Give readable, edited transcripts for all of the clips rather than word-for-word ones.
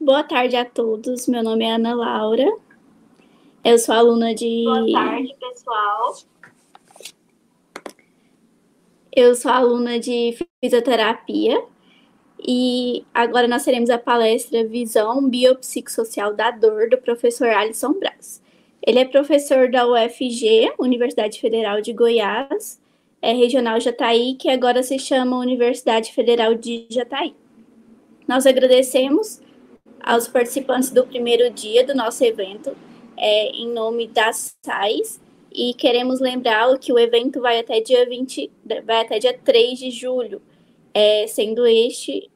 Boa tarde a todos. Meu nome é Ana Laura. Eu sou aluna de. Boa tarde, pessoal. Eu sou aluna de fisioterapia e agora nós teremos a palestra Visão Biopsicossocial da Dor do professor Alisson Braz. Ele é professor da UFG, Universidade Federal de Goiás, Regional Jataí, que agora se chama Universidade Federal de Jataí. Nós agradecemos aos participantes do primeiro dia do nosso evento, em nome das SAIS, e queremos lembrá-lo que o evento vai até dia 3 de julho, sendo este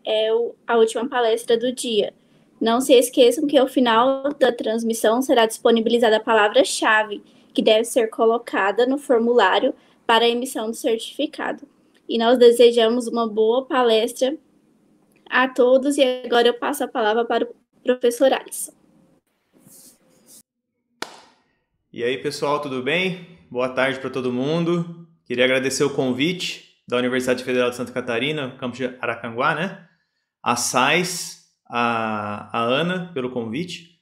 a última palestra do dia. Não se esqueçam que ao final da transmissão será disponibilizada a palavra-chave, que deve ser colocada no formulário para a emissão do certificado. E nós desejamos uma boa palestra a todos, e agora eu passo a palavra para o professor Alisson. E aí, pessoal, tudo bem? Boa tarde para todo mundo. Queria agradecer o convite da Universidade Federal de Santa Catarina, campus de Aracanguá, né? A SAIS, a Ana, pelo convite.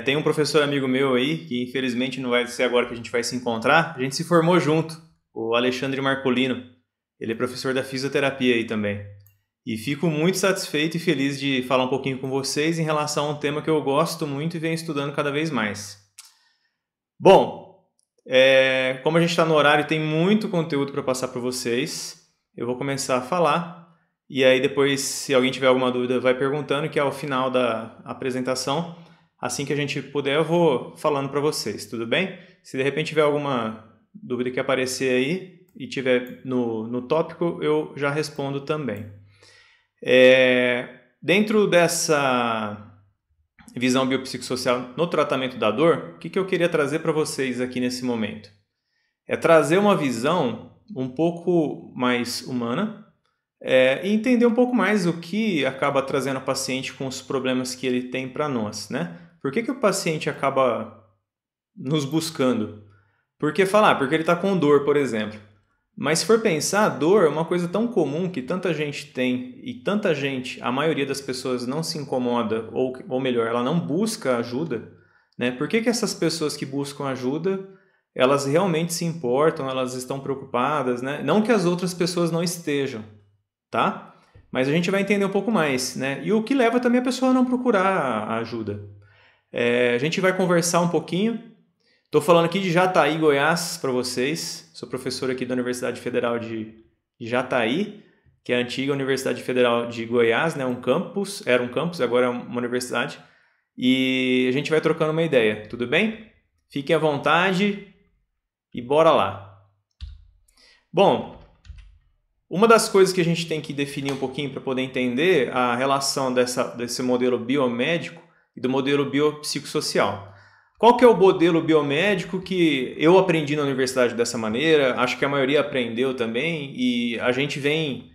Tem um professor amigo meu aí, que infelizmente não vai ser agora que a gente vai se encontrar. A gente se formou junto, o Alexandre Marcolino. Ele é professor da fisioterapia aí também. E fico muito satisfeito e feliz de falar um pouquinho com vocês em relação a um tema que eu gosto muito e venho estudando cada vez mais. Bom, como a gente está no horário, tem muito conteúdo para passar para vocês. Eu vou começar a falar e aí depois, se alguém tiver alguma dúvida, vai perguntando, que ao final da apresentação, assim que a gente puder, eu vou falando para vocês, tudo bem? Se de repente tiver alguma dúvida que aparecer aí e tiver no tópico, eu já respondo também. Dentro dessa visão biopsicossocial no tratamento da dor, o que eu queria trazer para vocês aqui nesse momento? É trazer uma visão um pouco mais humana e entender um pouco mais o que acaba trazendo o paciente com os problemas que ele tem para nós, né? Por que o paciente acaba nos buscando? Porque ele está com dor, por exemplo. Mas se for pensar, a dor é uma coisa tão comum que tanta gente tem e tanta gente, a maioria das pessoas não se incomoda, ou melhor, ela não busca ajuda, né? Por que essas pessoas que buscam ajuda, elas realmente se importam, elas estão preocupadas, né? Não que as outras pessoas não estejam, tá? Mas a gente vai entender um pouco mais, né? E o que leva também a pessoa a não procurar ajuda. A gente vai conversar um pouquinho. Estou falando aqui de Jataí, Goiás, para vocês. Sou professor aqui da Universidade Federal de Jataí, que é a antiga Universidade Federal de Goiás, né? Era um campus, agora é uma universidade. E a gente vai trocando uma ideia, tudo bem? Fiquem à vontade e bora lá. Bom, uma das coisas que a gente tem que definir um pouquinho para poder entender a relação desse modelo biomédico e do modelo biopsicossocial. Qual que é o modelo biomédico que eu aprendi na universidade dessa maneira? Acho que a maioria aprendeu também e a gente vem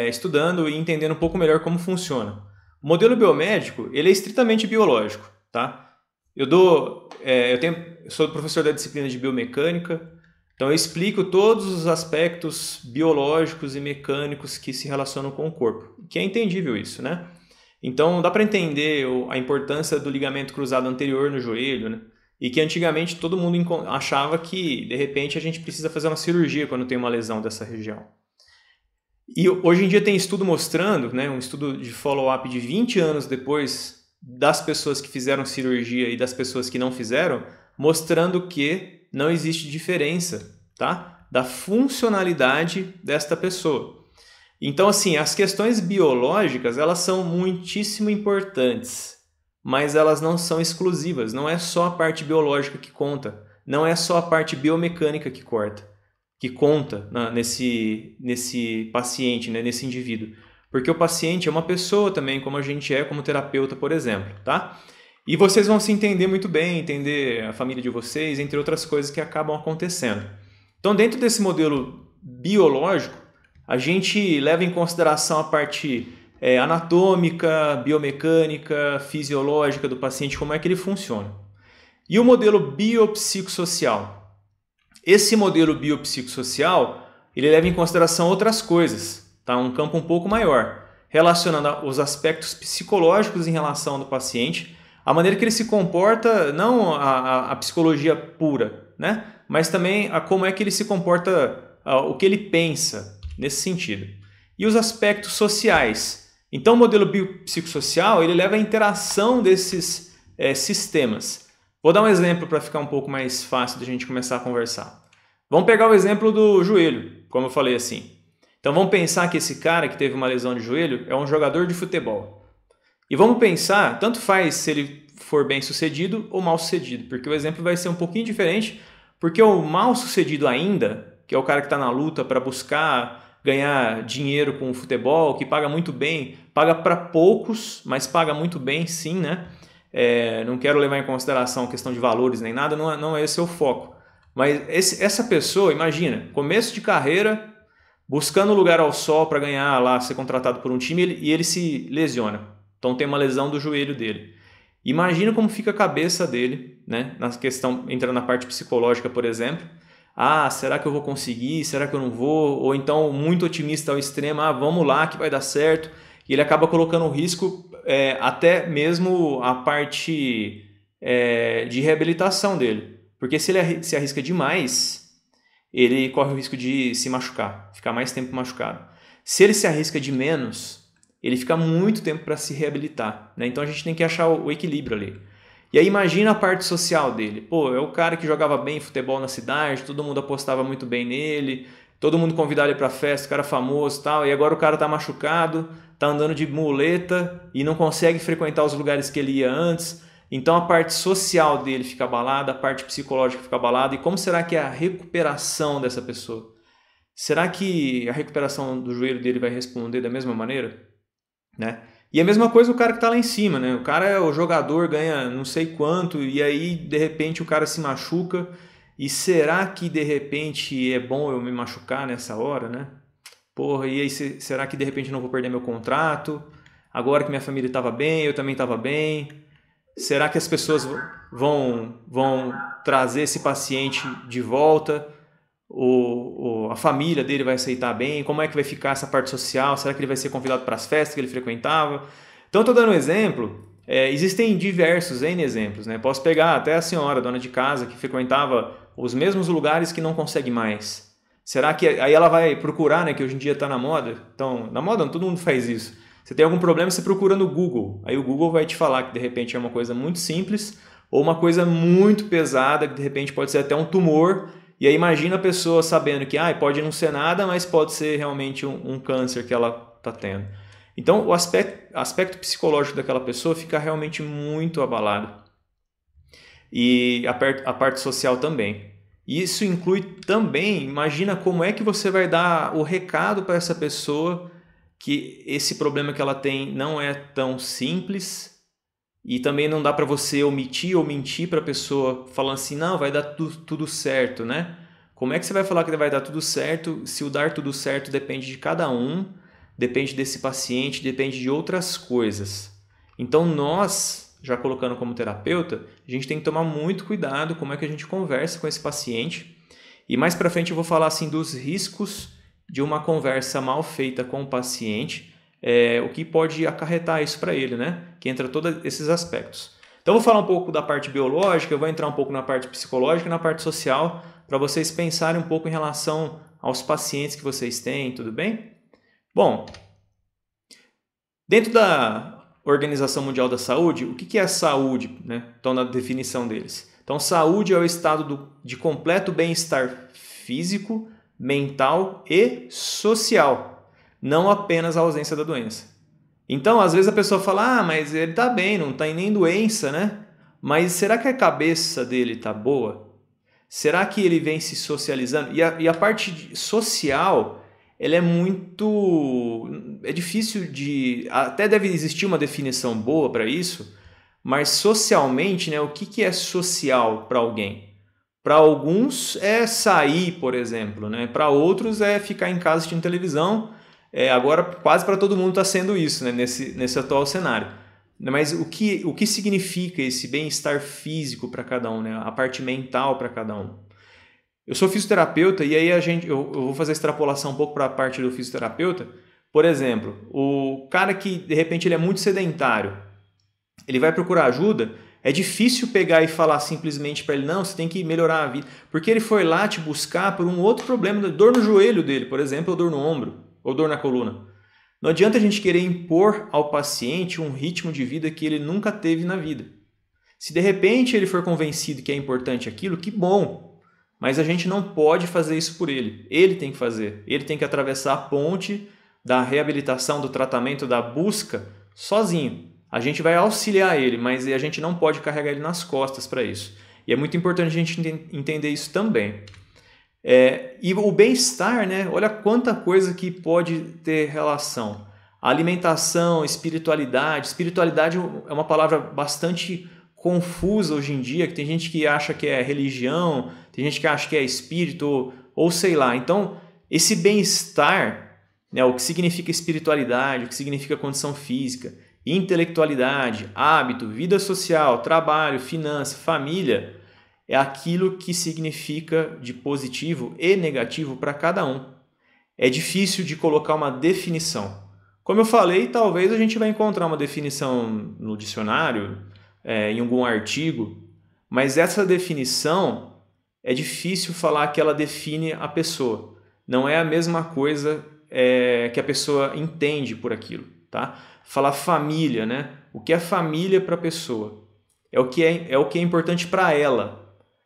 estudando e entendendo um pouco melhor como funciona. O modelo biomédico, ele é estritamente biológico, tá? Eu sou professor da disciplina de biomecânica, então eu explico todos os aspectos biológicos e mecânicos que se relacionam com o corpo, que é entendível isso, né? Então, dá para entender a importância do ligamento cruzado anterior no joelho, né? E que antigamente todo mundo achava que, de repente, a gente precisa fazer uma cirurgia quando tem uma lesão dessa região. E hoje em dia tem estudo mostrando, né, um estudo de follow-up de 20 anos depois das pessoas que fizeram cirurgia e das pessoas que não fizeram, mostrando que não existe diferença, tá, da funcionalidade desta pessoa. Então, assim, as questões biológicas, elas são muitíssimo importantes, mas elas não são exclusivas. Não é só a parte biológica que conta. Não é só a parte biomecânica que conta nesse paciente, né, nesse indivíduo. Porque o paciente é uma pessoa também, como a gente é como terapeuta, por exemplo, tá? E vocês vão se entender muito bem, entender a família de vocês, entre outras coisas que acabam acontecendo. Então, dentro desse modelo biológico, a gente leva em consideração a parte anatômica, biomecânica, fisiológica do paciente, como é que ele funciona. E o modelo biopsicossocial? Esse modelo biopsicossocial, ele leva em consideração outras coisas, tá? Um campo um pouco maior. relacionando os aspectos psicológicos em relação do paciente, a maneira que ele se comporta, não a psicologia pura, né? Mas também a como é que ele se comporta, o que ele pensa nesse sentido. E os aspectos sociais. Então, o modelo biopsicossocial ele leva à interação desses sistemas. Vou dar um exemplo para ficar um pouco mais fácil de a gente começar a conversar. Vamos pegar o exemplo do joelho, como eu falei assim. Então, vamos pensar que esse cara que teve uma lesão de joelho é um jogador de futebol. E vamos pensar, tanto faz se ele for bem sucedido ou mal sucedido, porque o exemplo vai ser um pouquinho diferente, porque o mal sucedido ainda, que é o cara que está na luta para buscar ganhar dinheiro com o futebol, que paga muito bem, paga para poucos, mas paga muito bem sim, né? Não quero levar em consideração a questão de valores nem nada, não é esse o foco. Mas essa pessoa, imagina, começo de carreira, buscando lugar ao sol para ganhar lá, ser contratado por um time e ele se lesiona. Então tem uma lesão do joelho dele. Imagina como fica a cabeça dele, né? Na questão, entrando na parte psicológica, por exemplo. Será que eu vou conseguir? Será que eu não vou? Ou então, muito otimista ao extremo, vamos lá que vai dar certo. E ele acaba colocando em risco até mesmo a parte de reabilitação dele. Porque se ele se arrisca demais, ele corre o risco de se machucar, ficar mais tempo machucado. Se ele se arrisca de menos, ele fica muito tempo para se reabilitar, né? Então a gente tem que achar o equilíbrio ali. E aí imagina a parte social dele. É o cara que jogava bem futebol na cidade, todo mundo apostava muito bem nele, todo mundo convidava ele para festa, o cara famoso e tal, e agora o cara tá machucado, tá andando de muleta e não consegue frequentar os lugares que ele ia antes. Então a parte social dele fica abalada, a parte psicológica fica abalada. E como será que é a recuperação dessa pessoa? Será que a recuperação do joelho dele vai responder da mesma maneira? Né? E a mesma coisa o cara que está lá em cima, né? O cara é o jogador, ganha não sei quanto, e aí de repente o cara se machuca. E será que de repente é bom eu me machucar nessa hora, né? E aí será que de repente eu não vou perder meu contrato? Agora que minha família estava bem, eu também estava bem. Será que as pessoas vão trazer esse paciente de volta? A família dele vai aceitar bem? Como é que vai ficar essa parte social? Será que ele vai ser convidado para as festas que ele frequentava? Então, estou dando um exemplo. Existem diversos N exemplos, né? Posso pegar até a senhora, dona de casa, que frequentava os mesmos lugares que não consegue mais. Será que aí ela vai procurar, né? Que hoje em dia está na moda. Então, na moda todo mundo faz isso. Você tem algum problema, você procura no Google. Aí o Google vai te falar que de repente é uma coisa muito simples ou uma coisa muito pesada, que de repente pode ser até um tumor. E aí imagina a pessoa sabendo que pode não ser nada, mas pode ser realmente um câncer que ela está tendo. Então o aspecto psicológico daquela pessoa fica realmente muito abalado. E a parte social também. Isso inclui também, imagina como é que você vai dar o recado para essa pessoa que esse problema que ela tem não é tão simples e também não dá para você omitir ou mentir para a pessoa falando assim, não, vai dar tudo certo, né? Como é que você vai falar que vai dar tudo certo se o dar tudo certo depende de cada um, depende desse paciente, depende de outras coisas. Então nós, já colocando como terapeuta, a gente tem que tomar muito cuidado como é que a gente conversa com esse paciente. E mais para frente eu vou falar assim dos riscos de uma conversa mal feita com o paciente, o que pode acarretar isso para ele, né? Que entra todos esses aspectos. Então eu vou falar um pouco da parte biológica, eu vou entrar um pouco na parte psicológica e na parte social, para vocês pensarem um pouco em relação aos pacientes que vocês têm, tudo bem? Bom, dentro da Organização Mundial da Saúde, o que é a saúde, né? Então, na definição deles. Então, saúde é o estado de completo bem-estar físico, mental e social, não apenas a ausência da doença. Então, às vezes a pessoa fala, mas ele está bem, não tem nem doença, né? Mas será que a cabeça dele está boa? Será que ele vem se socializando? E a parte social, ela é muito... É difícil de... Até deve existir uma definição boa para isso, mas socialmente, né, o que é social para alguém? Para alguns é sair, por exemplo, né? Para outros é ficar em casa assistindo televisão. Agora quase para todo mundo está sendo isso, né? nesse atual cenário. Mas o que significa esse bem-estar físico para cada um, né? A parte mental para cada um? Eu sou fisioterapeuta e aí eu vou fazer a extrapolação um pouco para a parte do fisioterapeuta, Por exemplo, o cara que de repente ele é muito sedentário, ele vai procurar ajuda, é difícil pegar e falar simplesmente para ele, não, você tem que melhorar a vida, porque ele foi lá te buscar por um outro problema, dor no joelho dele, por exemplo, ou dor no ombro, ou dor na coluna. Não adianta a gente querer impor ao paciente um ritmo de vida que ele nunca teve na vida. Se de repente ele for convencido que é importante aquilo, que bom, mas a gente não pode fazer isso por ele. Ele tem que fazer, ele tem que atravessar a ponte da reabilitação, do tratamento, da busca, sozinho. A gente vai auxiliar ele, mas a gente não pode carregar ele nas costas para isso. E é muito importante a gente entender isso também. E o bem-estar, né? Olha quanta coisa que pode ter relação. A alimentação, espiritualidade. Espiritualidade é uma palavra bastante confusa hoje em dia, que tem gente que acha que é religião, tem gente que acha que é espírito, ou sei lá. Então, esse bem-estar, né? O que significa espiritualidade, o que significa condição física, intelectualidade, hábito, vida social, trabalho, finança, família, é aquilo que significa de positivo e negativo para cada um. É difícil de colocar uma definição. Como eu falei, talvez a gente vai encontrar uma definição no dicionário, em algum artigo, mas essa definição é difícil falar que ela define a pessoa. Não é a mesma coisa que a pessoa entende por aquilo, tá? Falar família, né? O que é família para a pessoa? É o que é importante para ela.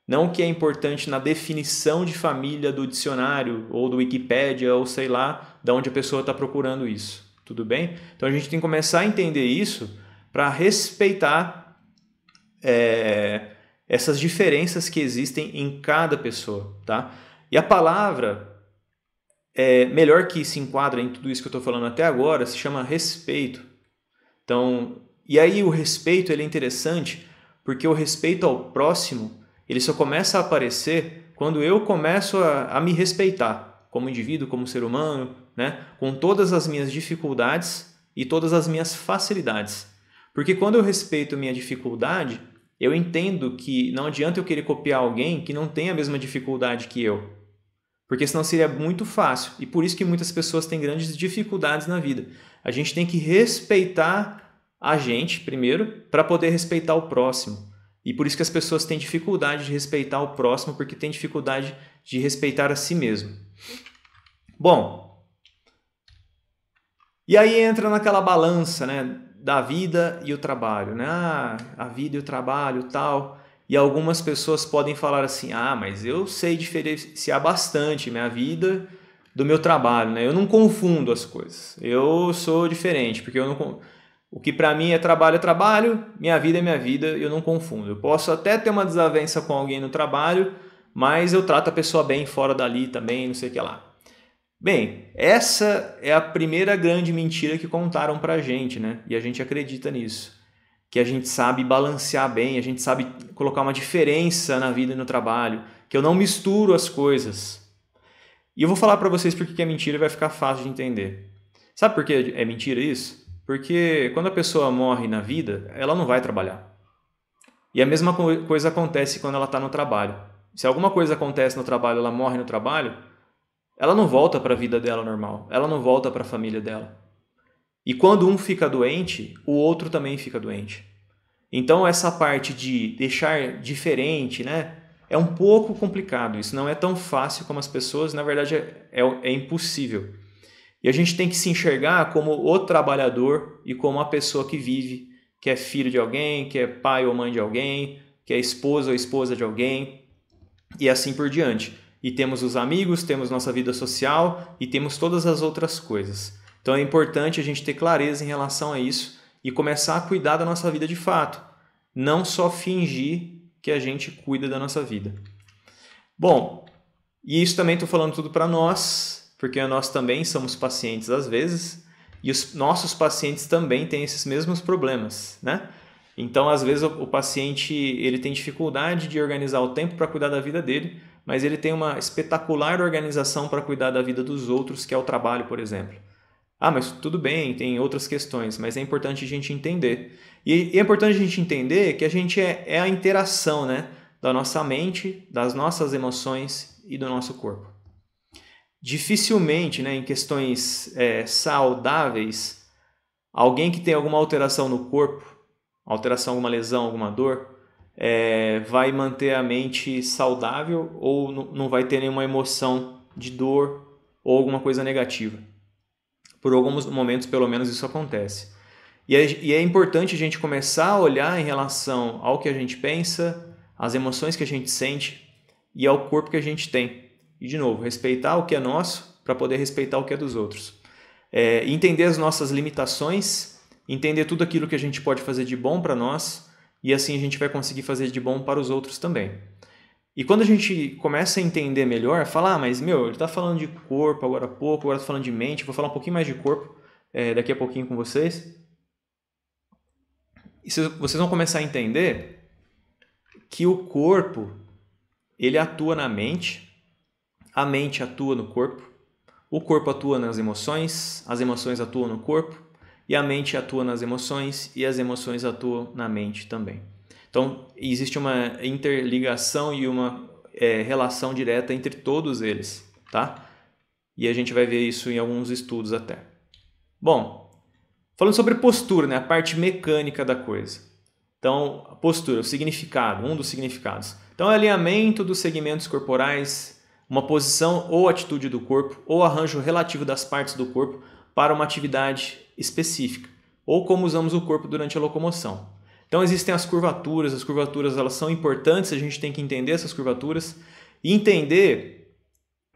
Não o que é importante na definição de família do dicionário ou do Wikipédia ou sei lá de onde a pessoa está procurando isso. Tudo bem? Então a gente tem que começar a entender isso para respeitar essas diferenças que existem em cada pessoa. Tá? E a palavra melhor que se enquadra em tudo isso que eu estou falando até agora se chama respeito. Então, e aí o respeito ele é interessante porque o respeito ao próximo ele só começa a aparecer quando eu começo a me respeitar como indivíduo, como ser humano, né? Com todas as minhas dificuldades e todas as minhas facilidades. Porque quando eu respeito minha dificuldade, eu entendo que não adianta eu querer copiar alguém que não tem a mesma dificuldade que eu. Porque senão seria muito fácil. E por isso que muitas pessoas têm grandes dificuldades na vida. A gente tem que respeitar a gente primeiro para poder respeitar o próximo. E por isso que as pessoas têm dificuldade de respeitar o próximo, porque têm dificuldade de respeitar a si mesmo. Bom, e aí entra naquela balança, né, da vida e o trabalho. Né? A vida e o trabalho tal. E algumas pessoas podem falar assim, mas eu sei diferenciar bastante minha vida do meu trabalho. Né? Eu não confundo as coisas. Eu sou diferente, porque eu não... O que para mim é trabalho, minha vida é minha vida, eu não confundo. Eu posso até ter uma desavença com alguém no trabalho, mas eu trato a pessoa bem fora dali também, não sei o que lá. Bem, essa é a primeira grande mentira que contaram pra gente, né? E a gente acredita nisso. Que a gente sabe balancear bem, a gente sabe colocar uma diferença na vida e no trabalho, que eu não misturo as coisas. E eu vou falar pra vocês porque é mentira e vai ficar fácil de entender. Sabe por que é mentira isso? Porque quando a pessoa morre na vida, ela não vai trabalhar. E a mesma coisa acontece quando ela está no trabalho. Se alguma coisa acontece no trabalho, ela morre no trabalho, ela não volta para a vida dela normal. Ela não volta para a família dela. E quando um fica doente, o outro também fica doente. Então essa parte de deixar diferente, né, é um pouco complicado. Isso não é tão fácil como as pessoas, na verdade é impossível. E a gente tem que se enxergar como o trabalhador e como a pessoa que vive, que é filho de alguém, que é pai ou mãe de alguém, que é esposa ou esposa de alguém, e assim por diante. E temos os amigos, temos nossa vida social e temos todas as outras coisas. Então é importante a gente ter clareza em relação a isso e começar a cuidar da nossa vida de fato. Não só fingir que a gente cuida da nossa vida. Bom, e isso também estou falando tudo para nós, porque nós também somos pacientes às vezes, e os nossos pacientes também têm esses mesmos problemas, né? Então, às vezes, o paciente ele tem dificuldade de organizar o tempo para cuidar da vida dele, mas ele tem uma espetacular organização para cuidar da vida dos outros, que é o trabalho, por exemplo. Mas tudo bem, tem outras questões, mas é importante a gente entender. E é importante a gente entender que a gente é a interação, né, da nossa mente, das nossas emoções e do nosso corpo. Dificilmente, né, em questões saudáveis, alguém que tem alguma alteração no corpo, alteração, alguma lesão, alguma dor, vai manter a mente saudável ou não vai ter nenhuma emoção de dor ou alguma coisa negativa. Por alguns momentos, pelo menos, isso acontece. E é importante a gente começar a olhar em relação ao que a gente pensa, às emoções que a gente sente e ao corpo que a gente tem. E, de novo, respeitar o que é nosso para poder respeitar o que é dos outros. Entender as nossas limitações, entender tudo aquilo que a gente pode fazer de bom para nós e assim a gente vai conseguir fazer de bom para os outros também. E quando a gente começa a entender melhor, fala, mas ele está falando de corpo agora há pouco, agora está falando de mente, vou falar um pouquinho mais de corpo daqui a pouquinho com vocês. E vocês vão começar a entender que o corpo, ele atua na mente, a mente atua no corpo, o corpo atua nas emoções, as emoções atuam no corpo, e a mente atua nas emoções, e as emoções atuam na mente também. Então, existe uma interligação e uma relação direta entre todos eles, tá? E a gente vai ver isso em alguns estudos até. Bom, falando sobre postura, né? A parte mecânica da coisa. Então, a postura, o significado, um dos significados. Então, é alinhamento dos segmentos corporais, uma posição ou atitude do corpo, ou arranjo relativo das partes do corpo para uma atividade específica, ou como usamos o corpo durante a locomoção. Então, existem as curvaturas elas são importantes, a gente tem que entender essas curvaturas e entender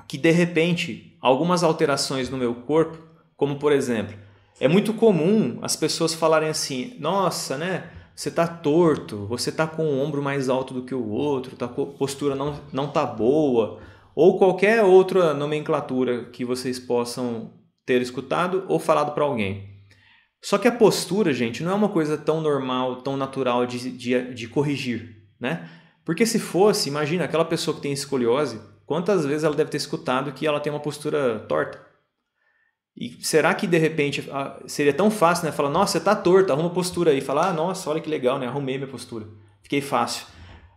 que, de repente, algumas alterações no meu corpo, como por exemplo, é muito comum as pessoas falarem assim, nossa, né? Você está torto, você está com o ombro mais alto do que o outro, a postura não está boa, ou qualquer outra nomenclatura que vocês possam ter escutado ou falado para alguém. Só que a postura, gente, não é uma coisa tão normal, tão natural de corrigir, né? Porque se fosse, imagina, aquela pessoa que tem escoliose, quantas vezes ela deve ter escutado que ela tem uma postura torta? E será que, de repente, seria tão fácil, né? Falar, nossa, você está torto, arruma a postura aí. Falar, nossa, olha que legal, né? Arrumei minha postura. Fiquei fácil.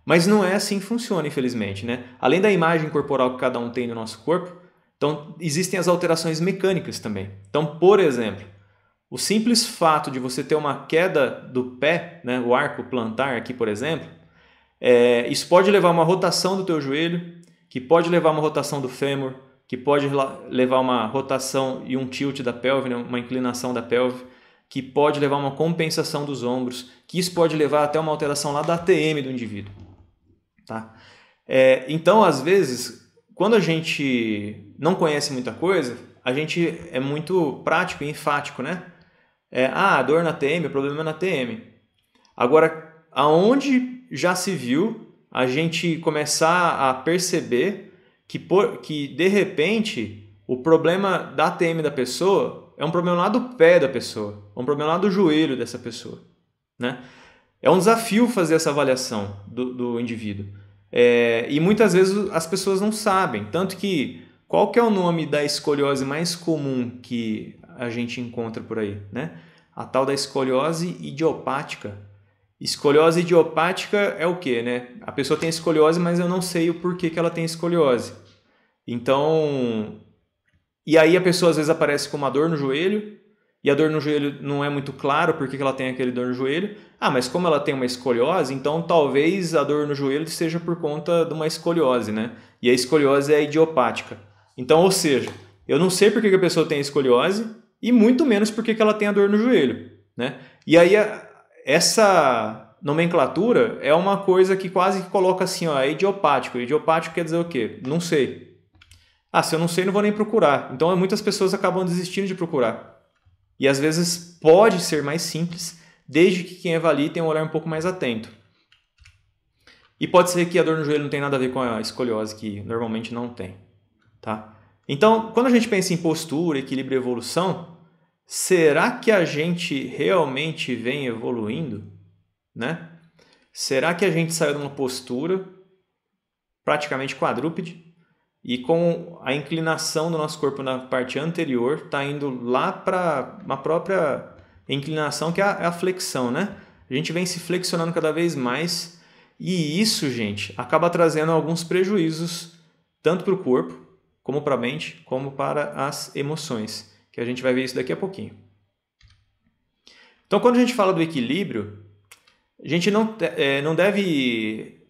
Mas não é assim que funciona, infelizmente, né? Além da imagem corporal que cada um tem no nosso corpo, então existem as alterações mecânicas também. Então, por exemplo, o simples fato de você ter uma queda do pé, né, o arco plantar aqui, por exemplo, isso pode levar a uma rotação do teu joelho, que pode levar a uma rotação do fêmur, que pode levar a uma rotação e um tilt da pelve, né, uma inclinação da pelve, que pode levar a uma compensação dos ombros, que isso pode levar até uma alteração lá da ATM do indivíduo. Tá? Então, às vezes, quando a gente não conhece muita coisa, a gente é muito prático e enfático, né? Dor na TM, problema na TM. Agora, aonde já se viu a gente começar a perceber que de repente, o problema da TM da pessoa é um problema lá do pé da pessoa, um problema lá do joelho dessa pessoa, né? É um desafio fazer essa avaliação do indivíduo. E muitas vezes as pessoas não sabem, tanto que qual que é o nome da escoliose mais comum que a gente encontra por aí, né? A tal da escoliose idiopática. Escoliose idiopática é o quê, né? A pessoa tem escoliose, mas eu não sei o porquê que ela tem escoliose. Então, e aí a pessoa às vezes aparece com uma dor no joelho, e a dor no joelho não é muito claro porque que ela tem aquele dor no joelho. Mas como ela tem uma escoliose, então talvez a dor no joelho seja por conta de uma escoliose, né? E a escoliose é idiopática. Então, ou seja, eu não sei por que a pessoa tem escoliose e muito menos por que ela tem a dor no joelho, né? E aí essa nomenclatura é uma coisa que quase que coloca assim, é idiopático. Idiopático quer dizer o quê? Não sei. Se eu não sei, não vou nem procurar. Então, muitas pessoas acabam desistindo de procurar. E às vezes pode ser mais simples, desde que quem avalie tenha um olhar um pouco mais atento. E pode ser que a dor no joelho não tenha nada a ver com a escoliose, que normalmente não tem. Tá? Então, quando a gente pensa em postura, equilíbrio e evolução, será que a gente realmente vem evoluindo? Né? Será que a gente saiu de uma postura praticamente quadrúpede e com a inclinação do nosso corpo na parte anterior está indo lá para uma própria inclinação que é a flexão, né? A gente vem se flexionando cada vez mais e isso, gente, acaba trazendo alguns prejuízos tanto para o corpo como para a mente, como para as emoções, que a gente vai ver isso daqui a pouquinho. Então, quando a gente fala do equilíbrio, a gente não deve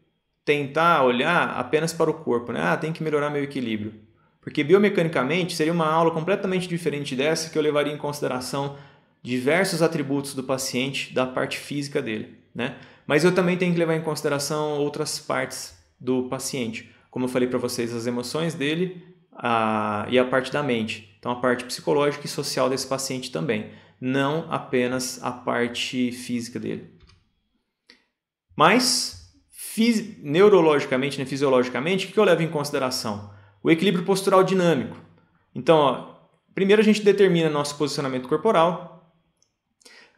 tentar olhar apenas para o corpo, né? Tem que melhorar meu equilíbrio. Porque biomecanicamente seria uma aula completamente diferente dessa, que eu levaria em consideração diversos atributos do paciente, da parte física dele, né? Mas eu também tenho que levar em consideração outras partes do paciente. Como eu falei para vocês, as emoções dele e a parte da mente. Então, a parte psicológica e social desse paciente também. Não apenas a parte física dele. Mas, neurologicamente, né, fisiologicamente, o que eu levo em consideração? O equilíbrio postural dinâmico. Então, primeiro a gente determina nosso posicionamento corporal,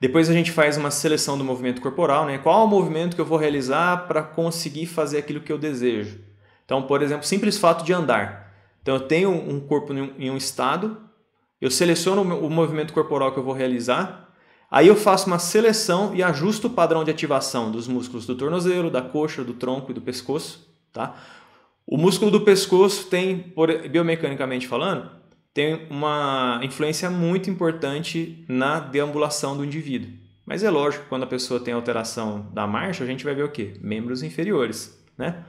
depois a gente faz uma seleção do movimento corporal, né? Qual é o movimento que eu vou realizar para conseguir fazer aquilo que eu desejo. Então, por exemplo, simples fato de andar. Então, eu tenho um corpo em um estado, eu seleciono o movimento corporal que eu vou realizar, aí eu faço uma seleção e ajusto o padrão de ativação dos músculos do tornozelo, da coxa, do tronco e do pescoço, tá? O músculo do pescoço tem, biomecanicamente falando, tem uma influência muito importante na deambulação do indivíduo. Mas é lógico que quando a pessoa tem alteração da marcha, a gente vai ver o quê? Membros inferiores, né?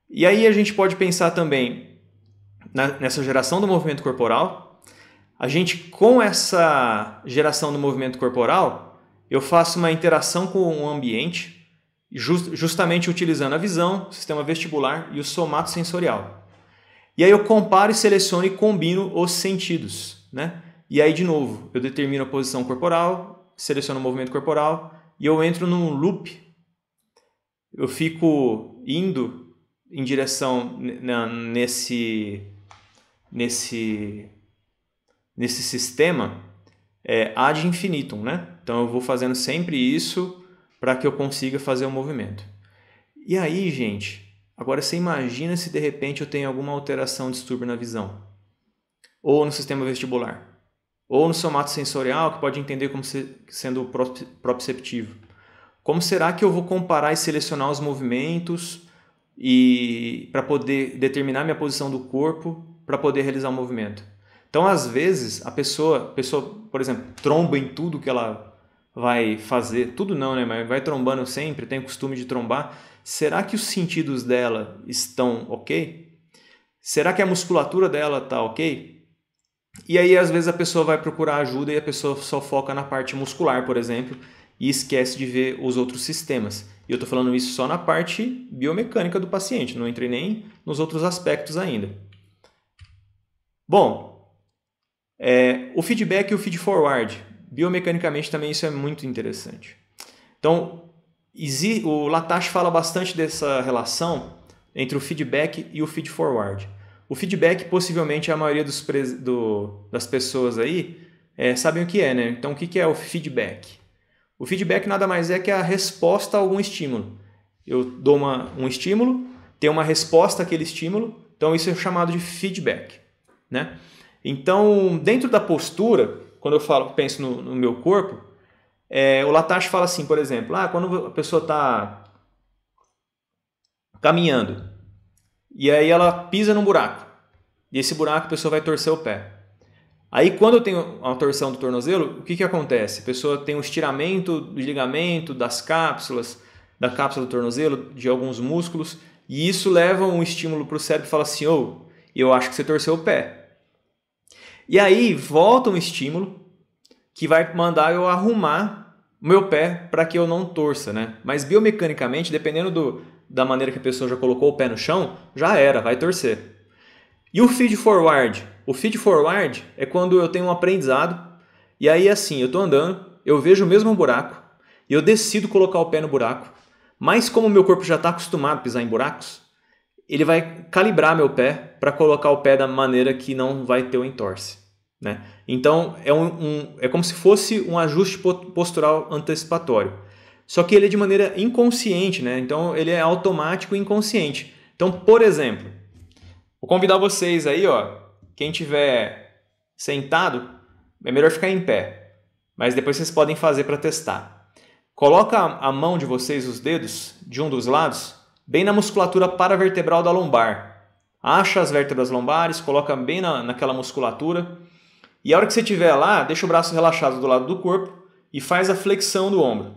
E aí a gente pode pensar também nessa geração do movimento corporal. A gente, com essa geração do movimento corporal, eu faço uma interação com o ambiente, justamente utilizando a visão, o sistema vestibular e o somato sensorial. E aí eu comparo e seleciono e combino os sentidos, né? E aí, de novo, eu determino a posição corporal, seleciono o movimento corporal e eu entro num loop. Eu fico indo em direção nesse sistema ad infinitum, né? Então eu vou fazendo sempre isso para que eu consiga fazer o movimento. E aí, gente, agora você imagina se de repente eu tenho alguma alteração, distúrbio na visão, ou no sistema vestibular, ou no somato sensorial, que pode entender como sendo proprioceptivo. Como será que eu vou comparar e selecionar os movimentos e para poder determinar minha posição do corpo para poder realizar o movimento? Então, às vezes, a pessoa, por exemplo, tromba em tudo que ela vai fazer, tudo não, né? Mas vai trombando sempre, tem o costume de trombar. Será que os sentidos dela estão ok? Será que a musculatura dela está ok? E aí, às vezes, a pessoa vai procurar ajuda e a pessoa só foca na parte muscular, por exemplo, e esquece de ver os outros sistemas. E eu estou falando isso só na parte biomecânica do paciente, não entrei nem nos outros aspectos ainda. Bom, o feedback e o feed-forward. Biomecanicamente também isso é muito interessante. Então, o Latache fala bastante dessa relação entre o feedback e o feed-forward. O feedback, possivelmente, a maioria das pessoas aí sabem o que é, né? Então, o que é o feedback? O feedback nada mais é que a resposta a algum estímulo. Eu dou um estímulo, tem uma resposta àquele estímulo, então isso é chamado de feedback, né? Então, dentro da postura, quando eu penso no meu corpo, o Latache fala assim, por exemplo, quando a pessoa está caminhando e aí ela pisa num buraco e esse buraco a pessoa vai torcer o pé. Aí, quando eu tenho uma torção do tornozelo, o que acontece? A pessoa tem um estiramento do ligamento, das cápsulas, da cápsula do tornozelo, de alguns músculos, e isso leva um estímulo para o cérebro e fala assim, eu acho que você torceu o pé. E aí, volta um estímulo que vai mandar eu arrumar o meu pé para que eu não torça, né? Mas biomecanicamente, dependendo da maneira que a pessoa já colocou o pé no chão, já era, vai torcer. E o feed forward? O feed forward é quando eu tenho um aprendizado e aí assim, eu estou andando, eu vejo o mesmo buraco e eu decido colocar o pé no buraco, mas como o meu corpo já está acostumado a pisar em buracos, ele vai calibrar meu pé para colocar o pé da maneira que não vai ter o entorse, né? Então é como se fosse um ajuste postural antecipatório. Só que ele é de maneira inconsciente, né? Então ele é automático e inconsciente. Então, por exemplo, vou convidar vocês aí, quem tiver sentado, é melhor ficar em pé. Mas depois vocês podem fazer para testar. Coloca a mão de vocês, os dedos, de um dos lados, bem na musculatura paravertebral da lombar. Acha as vértebras lombares, coloca bem naquela musculatura. E a hora que você estiver lá, deixa o braço relaxado do lado do corpo e faz a flexão do ombro.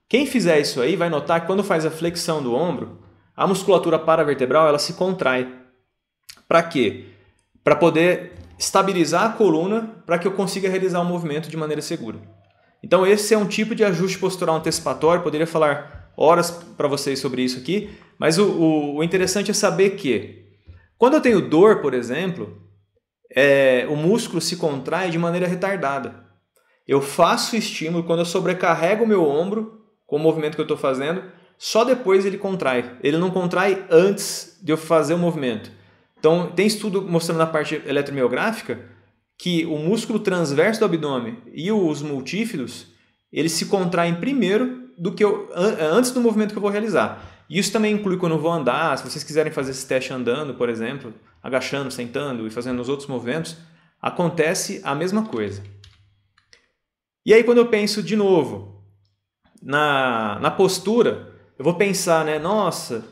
Quem fizer isso aí vai notar que quando faz a flexão do ombro, a musculatura paravertebral ela se contrai. Para quê? Para poder estabilizar a coluna para que eu consiga realizar o movimento de maneira segura. Então esse é um tipo de ajuste postural antecipatório, poderia falar horas para vocês sobre isso aqui, mas o interessante é saber que quando eu tenho dor, por exemplo, o músculo se contrai de maneira retardada. Eu faço o estímulo, quando eu sobrecarrego o meu ombro com o movimento que eu estou fazendo, só depois ele contrai. Ele não contrai antes de eu fazer o movimento. Então, tem estudo mostrando na parte eletromiográfica que o músculo transverso do abdômen e os multífidos, eles se contraem primeiro do que antes do movimento que eu vou realizar. Isso também inclui quando eu vou andar, se vocês quiserem fazer esse teste andando, por exemplo, agachando, sentando e fazendo os outros movimentos, acontece a mesma coisa. E aí quando eu penso de novo na postura, eu vou pensar, né, nossa,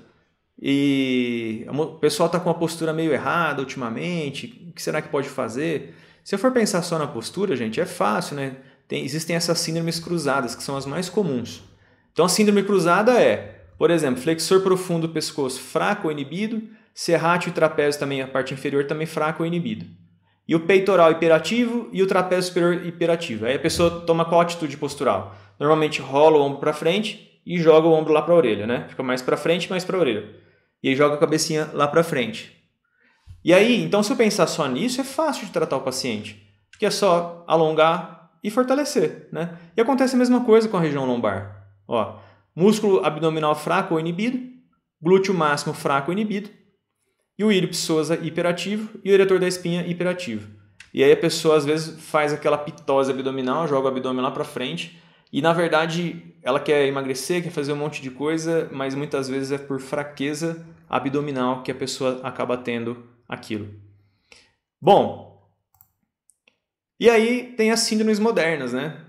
e o pessoal está com a postura meio errada ultimamente, o que será que pode fazer? Se eu for pensar só na postura, gente, é fácil, né? Existem essas síndromes cruzadas, que são as mais comuns. Então a síndrome cruzada é, por exemplo, flexor profundo do pescoço fraco ou inibido, serrátil e trapézio também, a parte inferior também fraco ou inibido. E o peitoral hiperativo e o trapézio superior hiperativo. Aí a pessoa toma qual atitude postural? Normalmente rola o ombro para frente e joga o ombro lá para a orelha, né? Fica mais para frente, mais para a orelha. E aí joga a cabecinha lá para frente. E aí, então se eu pensar só nisso, é fácil de tratar o paciente. Porque é só alongar e fortalecer, né? E acontece a mesma coisa com a região lombar. Ó, músculo abdominal fraco ou inibido, glúteo máximo fraco ou inibido, e o ilho psoas hiperativo e o eretor da espinha hiperativo. E aí a pessoa às vezes faz aquela pitose abdominal, joga o abdômen lá para frente e na verdade ela quer emagrecer, quer fazer um monte de coisa, mas muitas vezes é por fraqueza abdominal que a pessoa acaba tendo aquilo. Bom, e aí tem as síndromes modernas, né?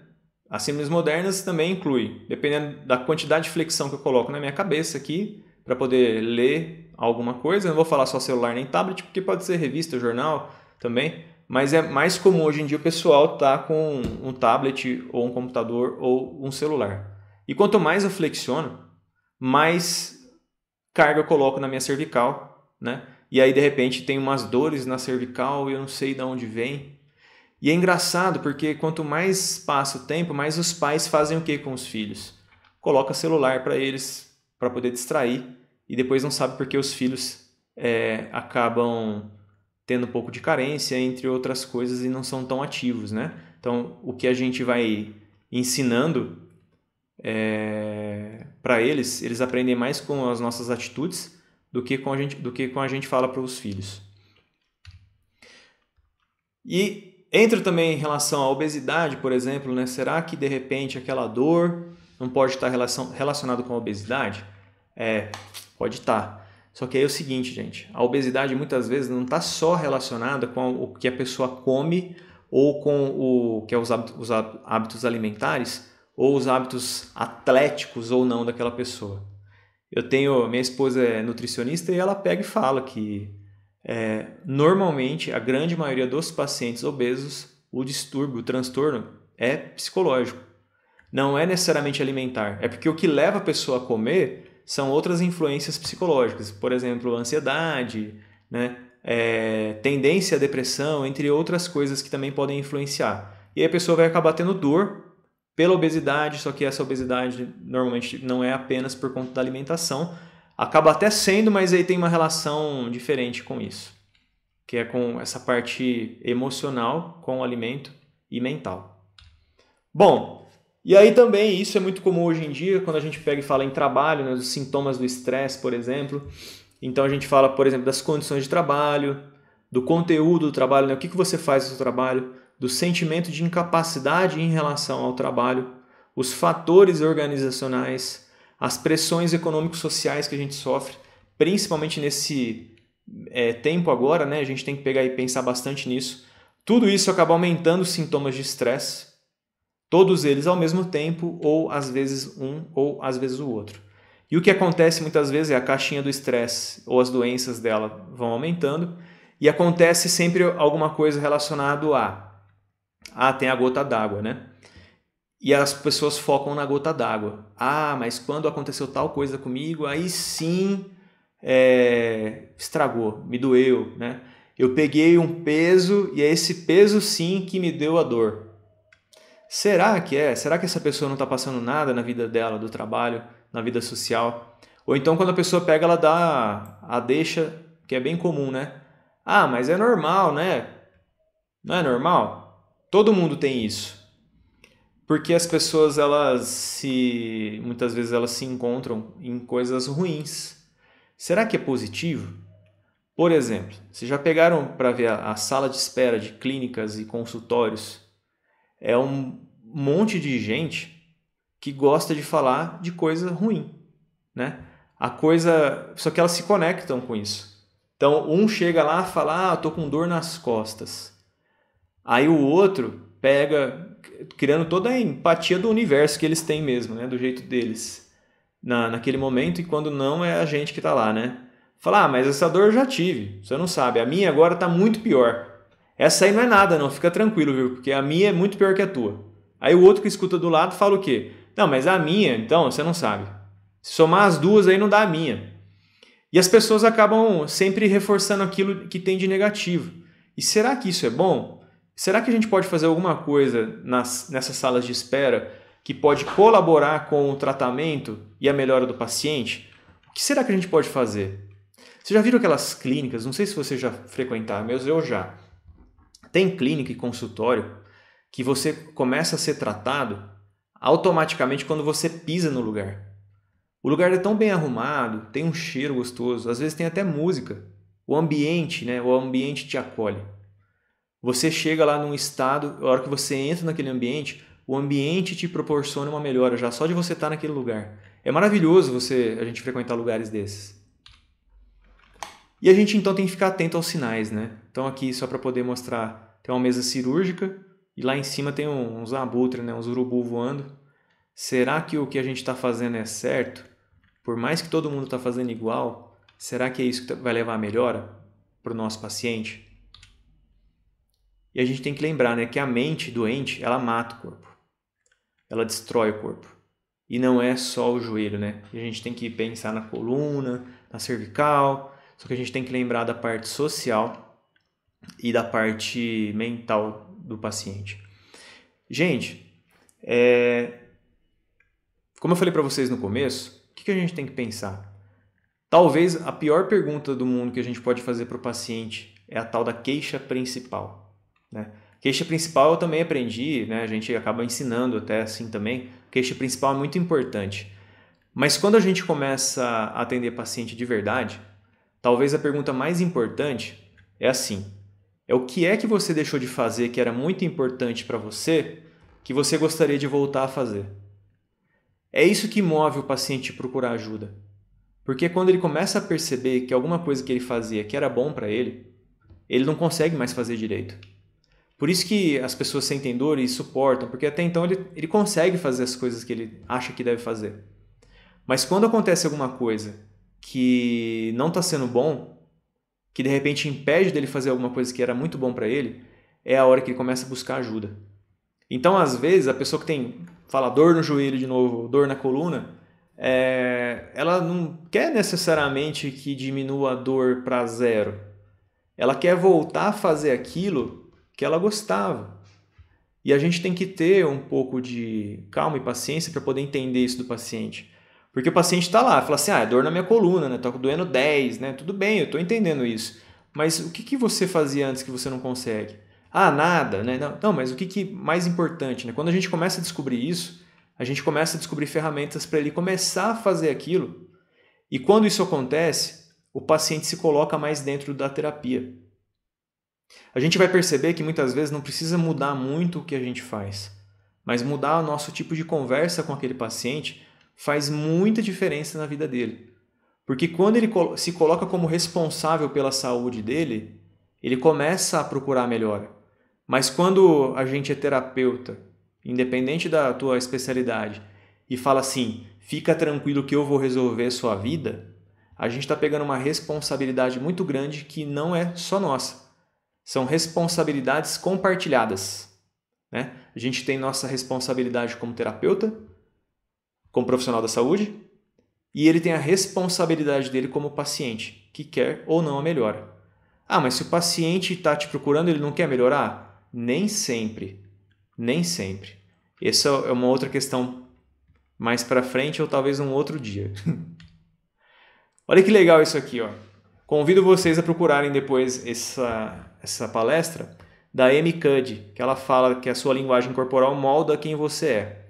As síndromes modernas também incluem, dependendo da quantidade de flexão que eu coloco na minha cabeça aqui, para poder ler alguma coisa. Eu não vou falar só celular nem tablet, porque pode ser revista, jornal também, mas é mais comum hoje em dia o pessoal estar com um tablet ou um computador ou um celular. E quanto mais eu flexiono, mais carga eu coloco na minha cervical, né? E aí de repente tem umas dores na cervical e eu não sei de onde vem. E é engraçado porque quanto mais passa o tempo, mais os pais fazem o que com os filhos? Coloca celular para eles, para poder distrair, e depois não sabe porque os filhos acabam tendo um pouco de carência, entre outras coisas, e não são tão ativos, né? Então, o que a gente vai ensinando para eles aprendem mais com as nossas atitudes do que com a gente fala para os filhos. E entra também em relação à obesidade, por exemplo, né? Será que de repente aquela dor não pode estar relacionado com a obesidade? Pode estar. Só que aí é o seguinte, gente, a obesidade muitas vezes não está só relacionada com o que a pessoa come ou com o que é os hábitos alimentares ou os hábitos atléticos ou não daquela pessoa. Minha esposa é nutricionista e ela pega e fala que normalmente a grande maioria dos pacientes obesos, o distúrbio, o transtorno é psicológico. Não é necessariamente alimentar. É porque o que leva a pessoa a comer são outras influências psicológicas. Por exemplo, ansiedade, né? Tendência à depressão, entre outras coisas que também podem influenciar. E aí a pessoa vai acabar tendo dor pela obesidade, só que essa obesidade normalmente não é apenas por conta da alimentação. Acaba até sendo, mas aí tem uma relação diferente com isso, que é com essa parte emocional com o alimento e mental. Bom, e aí também isso é muito comum hoje em dia, quando a gente pega e fala em trabalho, né, dos sintomas do estresse, por exemplo. Então a gente fala, por exemplo, das condições de trabalho, do conteúdo do trabalho, né, o que você faz no seu trabalho, do sentimento de incapacidade em relação ao trabalho, os fatores organizacionais, as pressões econômico-sociais que a gente sofre, principalmente nesse tempo agora, né, a gente tem que pegar e pensar bastante nisso. Tudo isso acaba aumentando os sintomas de estresse, todos eles ao mesmo tempo, ou às vezes um, ou às vezes o outro. E o que acontece muitas vezes é a caixinha do estresse ou as doenças dela vão aumentando e acontece sempre alguma coisa relacionada tem a gota d'água, né? E as pessoas focam na gota d'água. Mas quando aconteceu tal coisa comigo, aí sim estragou, me doeu, né? Eu peguei um peso e é esse peso sim que me deu a dor. Será que é? Será que essa pessoa não está passando nada na vida dela, do trabalho, na vida social? Ou então quando a pessoa pega, ela dá a deixa, que é bem comum, né? Mas é normal, né? Não é normal? Todo mundo tem isso. Porque as pessoas, muitas vezes elas se encontram em coisas ruins. Será que é positivo? Por exemplo, vocês já pegaram para ver a sala de espera de clínicas e consultórios? É um monte de gente que gosta de falar de coisa ruim, né? Só que elas se conectam com isso. Então, um chega lá e fala, tô com dor nas costas. Aí o outro pega, criando toda a empatia do universo que eles têm mesmo, né? Do jeito deles, naquele momento, e quando não é a gente que está lá, né? Fala, mas essa dor eu já tive, você não sabe, a minha agora está muito pior. Essa aí não é nada não, fica tranquilo, viu? Porque a minha é muito pior que a tua. Aí o outro que escuta do lado fala o quê? Não, mas a minha, então, você não sabe. Se somar as duas aí não dá a minha. E as pessoas acabam sempre reforçando aquilo que tem de negativo. E será que isso é bom? Será que a gente pode fazer alguma coisa nessas salas de espera que pode colaborar com o tratamento e a melhora do paciente? O que será que a gente pode fazer? Você já viram aquelas clínicas? Não sei se você já frequentaram, mas eu já. Tem clínica e consultório que você começa a ser tratado automaticamente quando você pisa no lugar. O lugar é tão bem arrumado, tem um cheiro gostoso, às vezes tem até música. O ambiente, né? O ambiente te acolhe. Você chega lá num estado, a hora que você entra naquele ambiente, o ambiente te proporciona uma melhora já só de você estar naquele lugar. É maravilhoso a gente frequentar lugares desses. E a gente então tem que ficar atento aos sinais, né? Então aqui só para poder mostrar, tem uma mesa cirúrgica e lá em cima tem uns abutres, né? Uns urubu voando. Será que o que a gente está fazendo é certo? Por mais que todo mundo está fazendo igual, será que é isso que vai levar a melhora para o nosso paciente? E a gente tem que lembrar, né, que a mente doente, ela mata o corpo. Ela destrói o corpo. E não é só o joelho, né? A gente tem que pensar na coluna, na cervical, só que a gente tem que lembrar da parte social e da parte mental do paciente. Gente, como eu falei para vocês no começo, o que a gente tem que pensar? Talvez a pior pergunta do mundo que a gente pode fazer para o paciente é a tal da queixa principal. Né? Queixa principal eu também aprendi, né? A gente acaba ensinando até assim também. Queixa principal é muito importante. Mas quando a gente começa a atender paciente de verdade, talvez a pergunta mais importante é assim: é o que é que você deixou de fazer que era muito importante para você que você gostaria de voltar a fazer? É isso que move o paciente a procurar ajuda. Porque quando ele começa a perceber que alguma coisa que ele fazia que era bom para ele não consegue mais fazer direito. Por isso que as pessoas sentem dor e suportam, porque até então ele consegue fazer as coisas que ele acha que deve fazer. Mas quando acontece alguma coisa que não está sendo bom, que de repente impede dele fazer alguma coisa que era muito bom para ele, é a hora que ele começa a buscar ajuda. Então, às vezes, a pessoa que fala dor no joelho de novo, dor na coluna, ela não quer necessariamente que diminua a dor para zero. Ela quer voltar a fazer aquilo que ela gostava. E a gente tem que ter um pouco de calma e paciência para poder entender isso do paciente. Porque o paciente está lá, fala assim, é dor na minha coluna, né? Tô doendo 10, né? Tudo bem, eu estou entendendo isso. Mas o que você fazia antes que você não consegue? Nada, né? Não, mas o que mais importante, né? Quando a gente começa a descobrir isso, a gente começa a descobrir ferramentas para ele começar a fazer aquilo. E quando isso acontece, o paciente se coloca mais dentro da terapia. A gente vai perceber que muitas vezes não precisa mudar muito o que a gente faz, mas mudar o nosso tipo de conversa com aquele paciente faz muita diferença na vida dele. Porque quando ele se coloca como responsável pela saúde dele, ele começa a procurar melhora. Mas quando a gente é terapeuta, independente da tua especialidade, e fala assim, fica tranquilo que eu vou resolver a sua vida, a gente está pegando uma responsabilidade muito grande que não é só nossa. São responsabilidades compartilhadas, né? A gente tem nossa responsabilidade como terapeuta, como profissional da saúde, e ele tem a responsabilidade dele como paciente, que quer ou não a melhora. Ah, mas se o paciente está te procurando, ele não quer melhorar? Nem sempre. Nem sempre. Essa é uma outra questão mais para frente ou talvez um outro dia. Olha que legal isso aqui, ó. Convido vocês a procurarem depois essa palestra da Amy Cuddy, que ela fala que a sua linguagem corporal molda quem você é.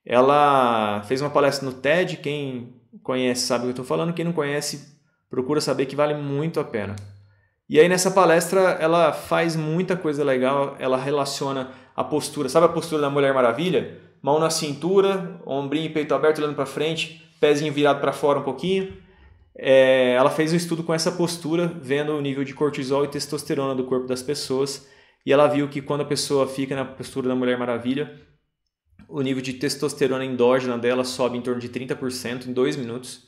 Ela fez uma palestra no TED, quem conhece sabe o que eu estou falando, quem não conhece procura saber que vale muito a pena. E aí nessa palestra ela faz muita coisa legal, ela relaciona a postura, sabe a postura da Mulher Maravilha? Mão na cintura, ombrinho e peito aberto olhando para frente, pezinho virado para fora um pouquinho. Ela fez um estudo com essa postura, vendo o nível de cortisol e testosterona do corpo das pessoas, e ela viu que quando a pessoa fica na postura da Mulher Maravilha, o nível de testosterona endógena dela sobe em torno de 30% em 2 minutos,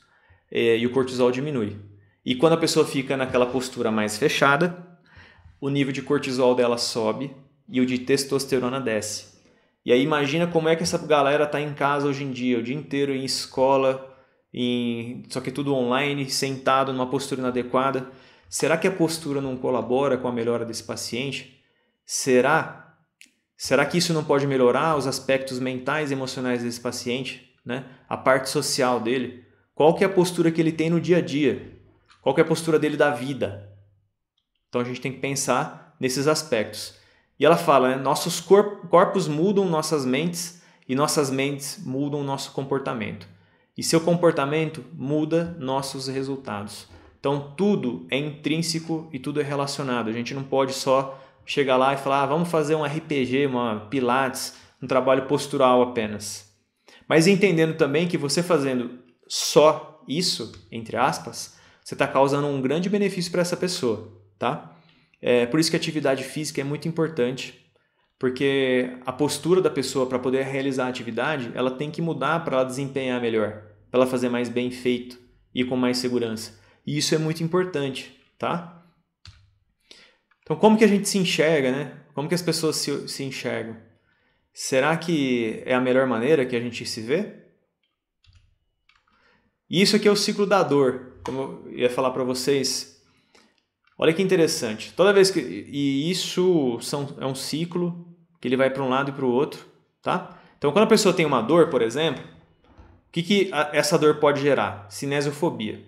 e o cortisol diminui. E quando a pessoa fica naquela postura mais fechada, o nível de cortisol dela sobe e o de testosterona desce. E aí imagina como é que essa galera está em casa hoje em dia, o dia inteiro em escola, só que tudo online, sentado numa postura inadequada. Será que a postura não colabora com a melhora desse paciente? Será que isso não pode melhorar os aspectos mentais e emocionais desse paciente, né? A parte social dele? Qual que é a postura que ele tem no dia a dia? Qual que é a postura dele da vida? Então a gente tem que pensar nesses aspectos. E ela fala, né? Nossos corpos mudam nossas mentes e nossas mentes mudam nosso comportamento. E seu comportamento muda nossos resultados. Então tudo é intrínseco e tudo é relacionado. A gente não pode só chegar lá e falar, vamos fazer um RPG, uma Pilates, um trabalho postural apenas. Mas entendendo também que você fazendo só isso, entre aspas, você está causando um grande benefício para essa pessoa, tá? Por isso que a atividade física é muito importante, porque a postura da pessoa para poder realizar a atividade, ela tem que mudar para ela desempenhar melhor, para ela fazer mais bem feito e com mais segurança. E isso é muito importante, tá? Então, como que a gente se enxerga, né? Como que as pessoas se enxergam? Será que é a melhor maneira que a gente se vê? E isso aqui é o ciclo da dor, como eu ia falar para vocês. Olha que interessante. Toda vez que isso é um ciclo que ele vai para um lado e para o outro, tá? Então, quando a pessoa tem uma dor, por exemplo, o que essa dor pode gerar? Cinesiofobia.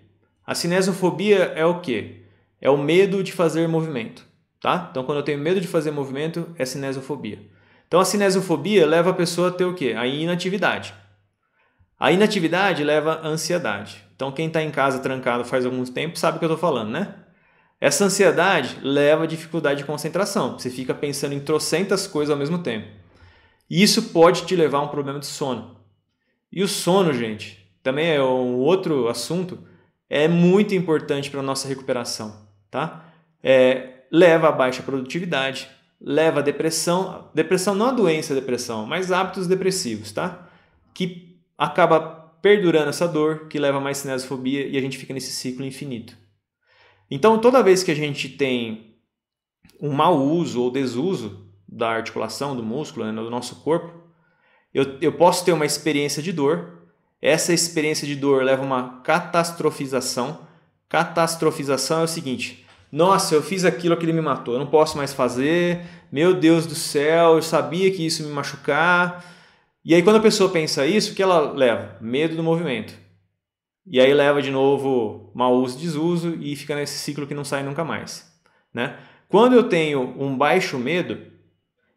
A cinesiofobia é o quê? É o medo de fazer movimento, tá? Então, quando eu tenho medo de fazer movimento, é cinesiofobia. Então, a cinesiofobia leva a pessoa a ter o quê? A inatividade. A inatividade leva à ansiedade. Então, quem está em casa trancado faz algum tempo sabe o que eu estou falando, né? Essa ansiedade leva a dificuldade de concentração. Você fica pensando em trocentas coisas ao mesmo tempo. E isso pode te levar a um problema de sono. E o sono, gente, também é um outro assunto, é muito importante para a nossa recuperação, tá? Leva a baixa produtividade, leva a depressão. Depressão não a doença depressão, mas hábitos depressivos, tá? Que acaba perdurando essa dor, que leva a mais cinesiofobia e a gente fica nesse ciclo infinito. Então, toda vez que a gente tem um mau uso ou desuso da articulação, do músculo, né, do nosso corpo, eu posso ter uma experiência de dor. Essa experiência de dor leva a uma catastrofização. Catastrofização é o seguinte: nossa, eu fiz aquilo que ele me matou, eu não posso mais fazer, meu Deus do céu, eu sabia que isso ia me machucar. E aí quando a pessoa pensa isso, o que ela leva? Medo do movimento. E aí leva de novo mau uso, desuso e fica nesse ciclo que não sai nunca mais, né? Quando eu tenho um baixo medo,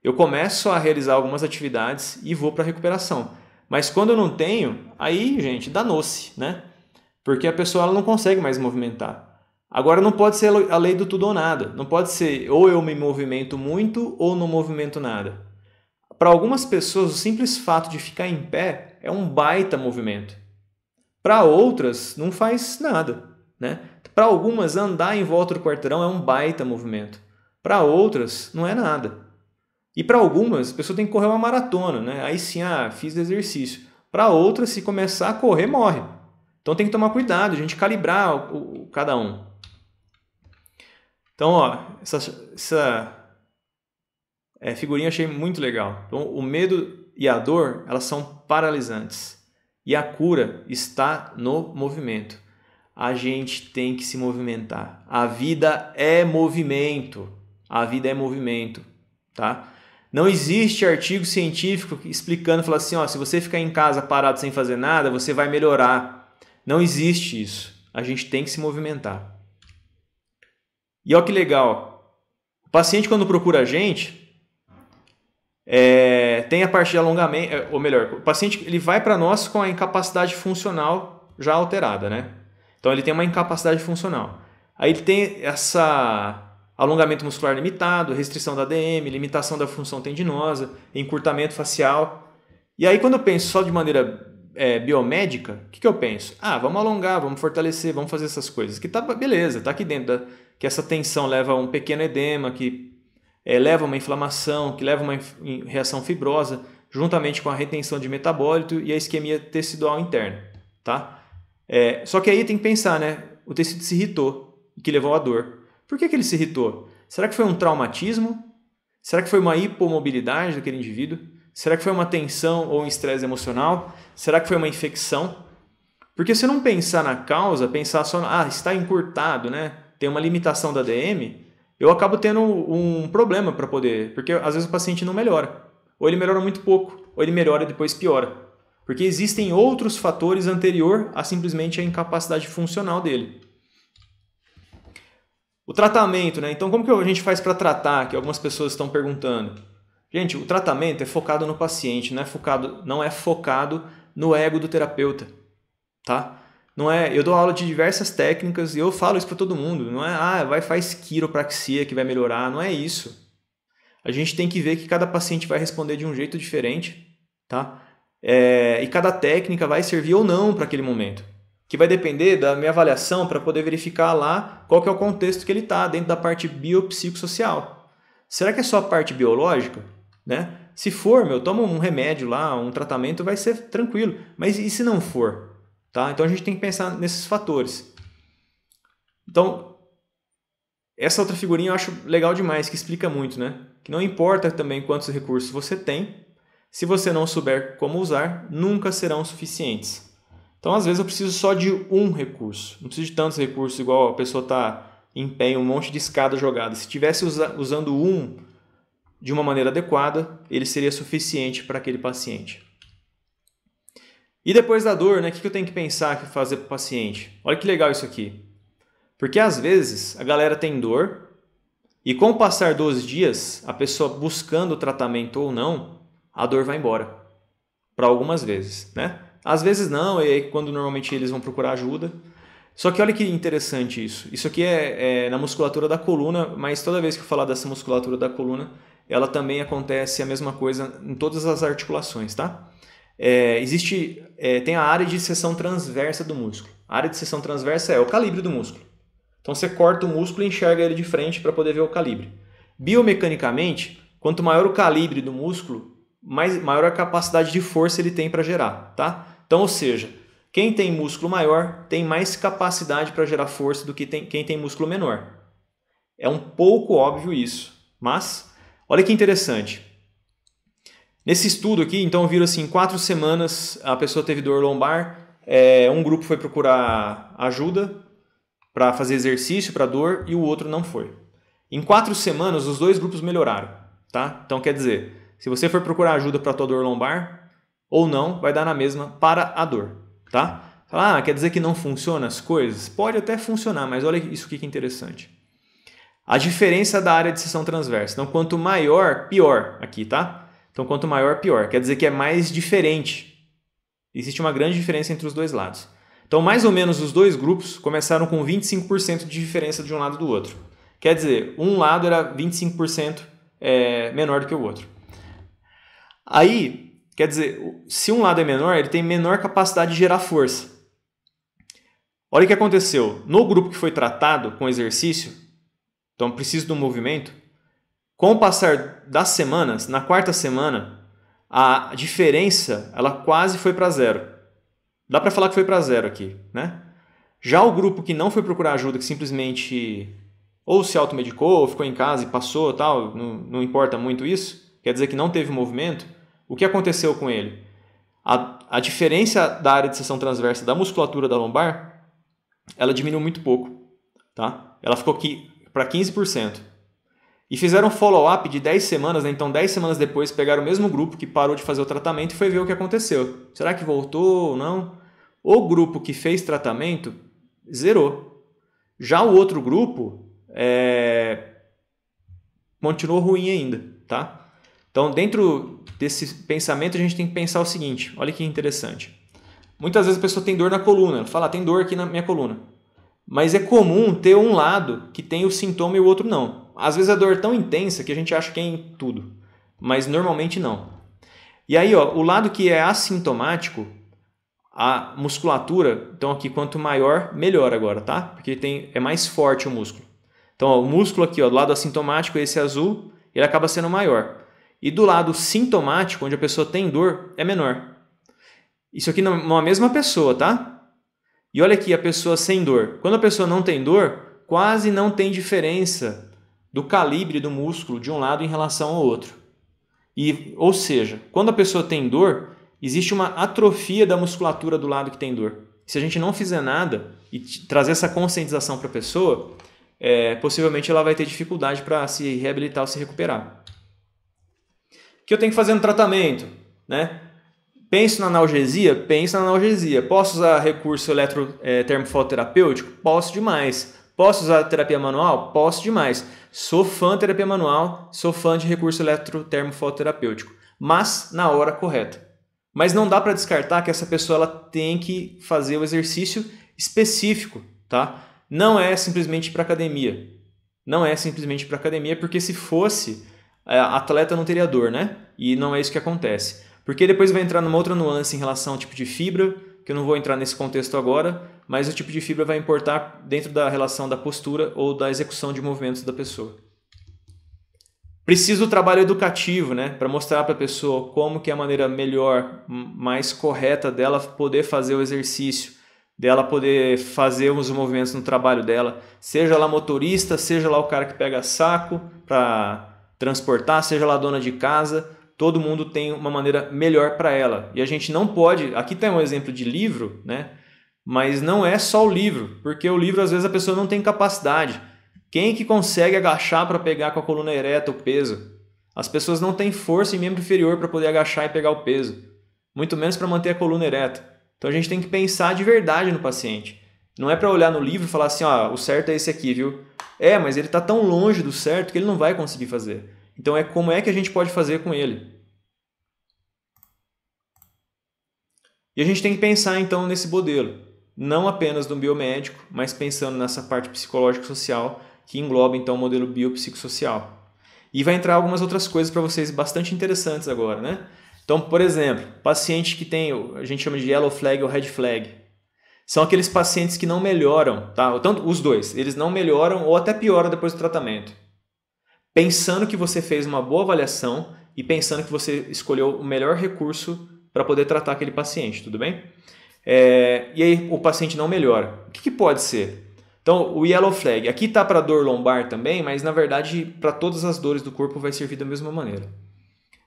eu começo a realizar algumas atividades e vou para a recuperação. Mas quando eu não tenho, aí, gente, danou-se, né? Porque a pessoa ela não consegue mais movimentar. Agora não pode ser a lei do tudo ou nada. Não pode ser ou eu me movimento muito ou não movimento nada. Para algumas pessoas, o simples fato de ficar em pé é um baita movimento. Para outras, não faz nada, né? Para algumas, andar em volta do quarteirão é um baita movimento. Para outras, não é nada. E para algumas, a pessoa tem que correr uma maratona, né? Aí sim, fiz exercício. Para outra, se começar a correr, morre. Então tem que tomar cuidado, a gente calibrar cada um. Então, ó, essa figurinha eu achei muito legal. Então, o medo e a dor, elas são paralisantes. E a cura está no movimento. A gente tem que se movimentar. A vida é movimento. A vida é movimento, tá? Não existe artigo científico explicando, falando assim, ó, se você ficar em casa parado sem fazer nada, você vai melhorar. Não existe isso. A gente tem que se movimentar. E olha que legal. O paciente, quando procura a gente, tem a parte de alongamento, ou melhor, o paciente ele vai para nós com a incapacidade funcional já alterada, né? Então ele tem uma incapacidade funcional. Aí ele tem essa alongamento muscular limitado, restrição da ADM, limitação da função tendinosa, encurtamento facial. E aí quando eu penso só de maneira biomédica, o que eu penso? Vamos alongar, vamos fortalecer, vamos fazer essas coisas. Que tá beleza, tá aqui dentro que essa tensão leva a um pequeno edema, que leva a uma inflamação, que leva a uma reação fibrosa, juntamente com a retenção de metabólito e a isquemia tecidual interna, tá? Só que aí tem que pensar, né? O tecido se irritou, que levou à dor. Por que ele se irritou? Será que foi um traumatismo? Será que foi uma hipomobilidade daquele indivíduo? Será que foi uma tensão ou um estresse emocional? Será que foi uma infecção? Porque se eu não pensar na causa, pensar só, está encurtado, né? Tem uma limitação da ADM, eu acabo tendo um problema para poder... Porque às vezes o paciente não melhora. Ou ele melhora muito pouco, ou ele melhora e depois piora. Porque existem outros fatores anterior a simplesmente a incapacidade funcional dele. O tratamento, né? Então, como que a gente faz para tratar? Que algumas pessoas estão perguntando. Gente, o tratamento é focado no paciente, não é focado no ego do terapeuta, tá? Eu dou aula de diversas técnicas e eu falo isso para todo mundo. Não é, faz quiropraxia que vai melhorar. Não é isso. A gente tem que ver que cada paciente vai responder de um jeito diferente, tá? E cada técnica vai servir ou não para aquele momento. Que vai depender da minha avaliação para poder verificar lá qual que é o contexto que ele está dentro da parte biopsicossocial. Será que é só a parte biológica? Né? Se for, toma um remédio lá, um tratamento, vai ser tranquilo. Mas e se não for? Tá? Então a gente tem que pensar nesses fatores. Então, essa outra figurinha eu acho legal demais, que explica muito, né? Que não importa também quantos recursos você tem, se você não souber como usar, nunca serão suficientes. Então, às vezes, eu preciso só de um recurso. Não preciso de tantos recursos, igual a pessoa está em pé em um monte de escada jogada. Se estivesse usando um de uma maneira adequada, ele seria suficiente para aquele paciente. E depois da dor, né, o que eu tenho que pensar que fazer para o paciente? Olha que legal isso aqui. Porque, às vezes, a galera tem dor e, com o passar dos dias, a pessoa buscando o tratamento ou não, a dor vai embora. Para algumas vezes, né? Às vezes não, é quando normalmente eles vão procurar ajuda. Só que olha que interessante isso. Isso aqui é na musculatura da coluna, mas toda vez que eu falar dessa musculatura da coluna, ela também acontece a mesma coisa em todas as articulações, tá? Tem a área de seção transversa do músculo. A área de seção transversa é o calibre do músculo. Então você corta o músculo e enxerga ele de frente para poder ver o calibre. Biomecanicamente, quanto maior o calibre do músculo, maior a capacidade de força ele tem para gerar, tá? Então, ou seja, quem tem músculo maior tem mais capacidade para gerar força do que quem tem músculo menor. É um pouco óbvio isso, mas olha que interessante. Nesse estudo aqui, então, viram assim, em 4 semanas a pessoa teve dor lombar, um grupo foi procurar ajuda para fazer exercício para dor e o outro não foi. Em 4 semanas, os 2 grupos melhoraram, tá? Então, quer dizer, se você for procurar ajuda para a tua dor lombar ou não, vai dar na mesma para a dor, tá? Quer dizer que não funcionam as coisas? Pode até funcionar, mas olha isso aqui que é interessante. A diferença da área de seção transversa. Então, quanto maior, pior aqui, tá? Então, quanto maior, pior. Quer dizer que é mais diferente. Existe uma grande diferença entre os dois lados. Então, mais ou menos, os 2 grupos começaram com 25% de diferença de um lado do outro. Quer dizer, um lado era 25% menor do que o outro. Aí, quer dizer, se um lado é menor, ele tem menor capacidade de gerar força. Olha o que aconteceu. No grupo que foi tratado com exercício, então preciso do movimento, com o passar das semanas, na 4ª semana, a diferença ela quase foi para zero. Dá para falar que foi para zero aqui, né? Já o grupo que não foi procurar ajuda, que simplesmente ou se automedicou, ou ficou em casa e passou, tal, não importa muito isso, quer dizer que não teve movimento, o que aconteceu com ele? A diferença da área de seção transversa da musculatura da lombar, ela diminuiu muito pouco, tá? Ela ficou aqui para 15%. E fizeram um follow-up de 10 semanas, né? Então 10 semanas depois pegaram o mesmo grupo que parou de fazer o tratamento e foi ver o que aconteceu. Será que voltou ou não? O grupo que fez tratamento zerou. Já o outro grupo continuou ruim ainda, tá? Então dentro desse pensamento a gente tem que pensar o seguinte, olha que interessante. Muitas vezes a pessoa tem dor na coluna, ela fala, tem dor aqui na minha coluna. Mas é comum ter um lado que tem o sintoma e o outro não. Às vezes a dor é tão intensa que a gente acha que é em tudo, mas normalmente não. E aí, ó, o lado que é assintomático, a musculatura, então aqui quanto maior, melhor agora, tá? Porque é mais forte o músculo. Então, ó, o músculo aqui, ó, do lado assintomático, esse azul, ele acaba sendo maior. E do lado sintomático, onde a pessoa tem dor, é menor. Isso aqui numa mesma pessoa, tá? E olha aqui a pessoa sem dor. Quando a pessoa não tem dor, quase não tem diferença do calibre do músculo de um lado em relação ao outro. Ou seja, quando a pessoa tem dor, existe uma atrofia da musculatura do lado que tem dor. Se a gente não fizer nada e trazer essa conscientização para a pessoa, possivelmente ela vai ter dificuldade para se reabilitar ou se recuperar. O que eu tenho que fazer no tratamento? Né? Penso na analgesia? Penso na analgesia. Posso usar recurso eletrotermofototerapêutico? Posso demais. Posso usar terapia manual? Posso demais. Sou fã de terapia manual, sou fã de recurso eletrotermofototerapêutico, mas na hora correta. Mas não dá para descartar que essa pessoa ela tem que fazer o exercício específico, tá? Não é simplesmente para academia. Não é simplesmente para academia, porque se fosse, atleta não teria dor, né? E não é isso que acontece. Porque depois vai entrar numa outra nuance em relação ao tipo de fibra, que eu não vou entrar nesse contexto agora, mas o tipo de fibra vai importar dentro da relação da postura ou da execução de movimentos da pessoa. Preciso do trabalho educativo, né, para mostrar para a pessoa como que é a maneira melhor, mais correta dela poder fazer o exercício, dela poder fazer os movimentos no trabalho dela, seja lá motorista, seja lá o cara que pega saco para transportar, seja lá dona de casa, todo mundo tem uma maneira melhor para ela. E a gente não pode... Aqui tem um exemplo de livro, né? Mas não é só o livro, porque o livro às vezes a pessoa não tem capacidade. Quem que consegue agachar para pegar com a coluna ereta o peso? As pessoas não têm força em membro inferior para poder agachar e pegar o peso. Muito menos para manter a coluna ereta. Então a gente tem que pensar de verdade no paciente. Não é para olhar no livro e falar assim, ó, o certo é esse aqui, viu? Mas ele está tão longe do certo que ele não vai conseguir fazer. Então como é que a gente pode fazer com ele? E a gente tem que pensar então nesse modelo, não apenas do biomédico, mas pensando nessa parte psicológico-social que engloba então o modelo biopsicossocial. E vai entrar algumas outras coisas para vocês bastante interessantes agora, né? Então, por exemplo, paciente que tem, a gente chama de yellow flag ou red flag, são aqueles pacientes que não melhoram, tá? Tanto os dois, eles não melhoram ou até pioram depois do tratamento. Pensando que você fez uma boa avaliação e pensando que você escolheu o melhor recurso para poder tratar aquele paciente, tudo bem? E aí o paciente não melhora. O que pode ser? Então, o yellow flag, aqui está para dor lombar também, mas na verdade para todas as dores do corpo vai servir da mesma maneira.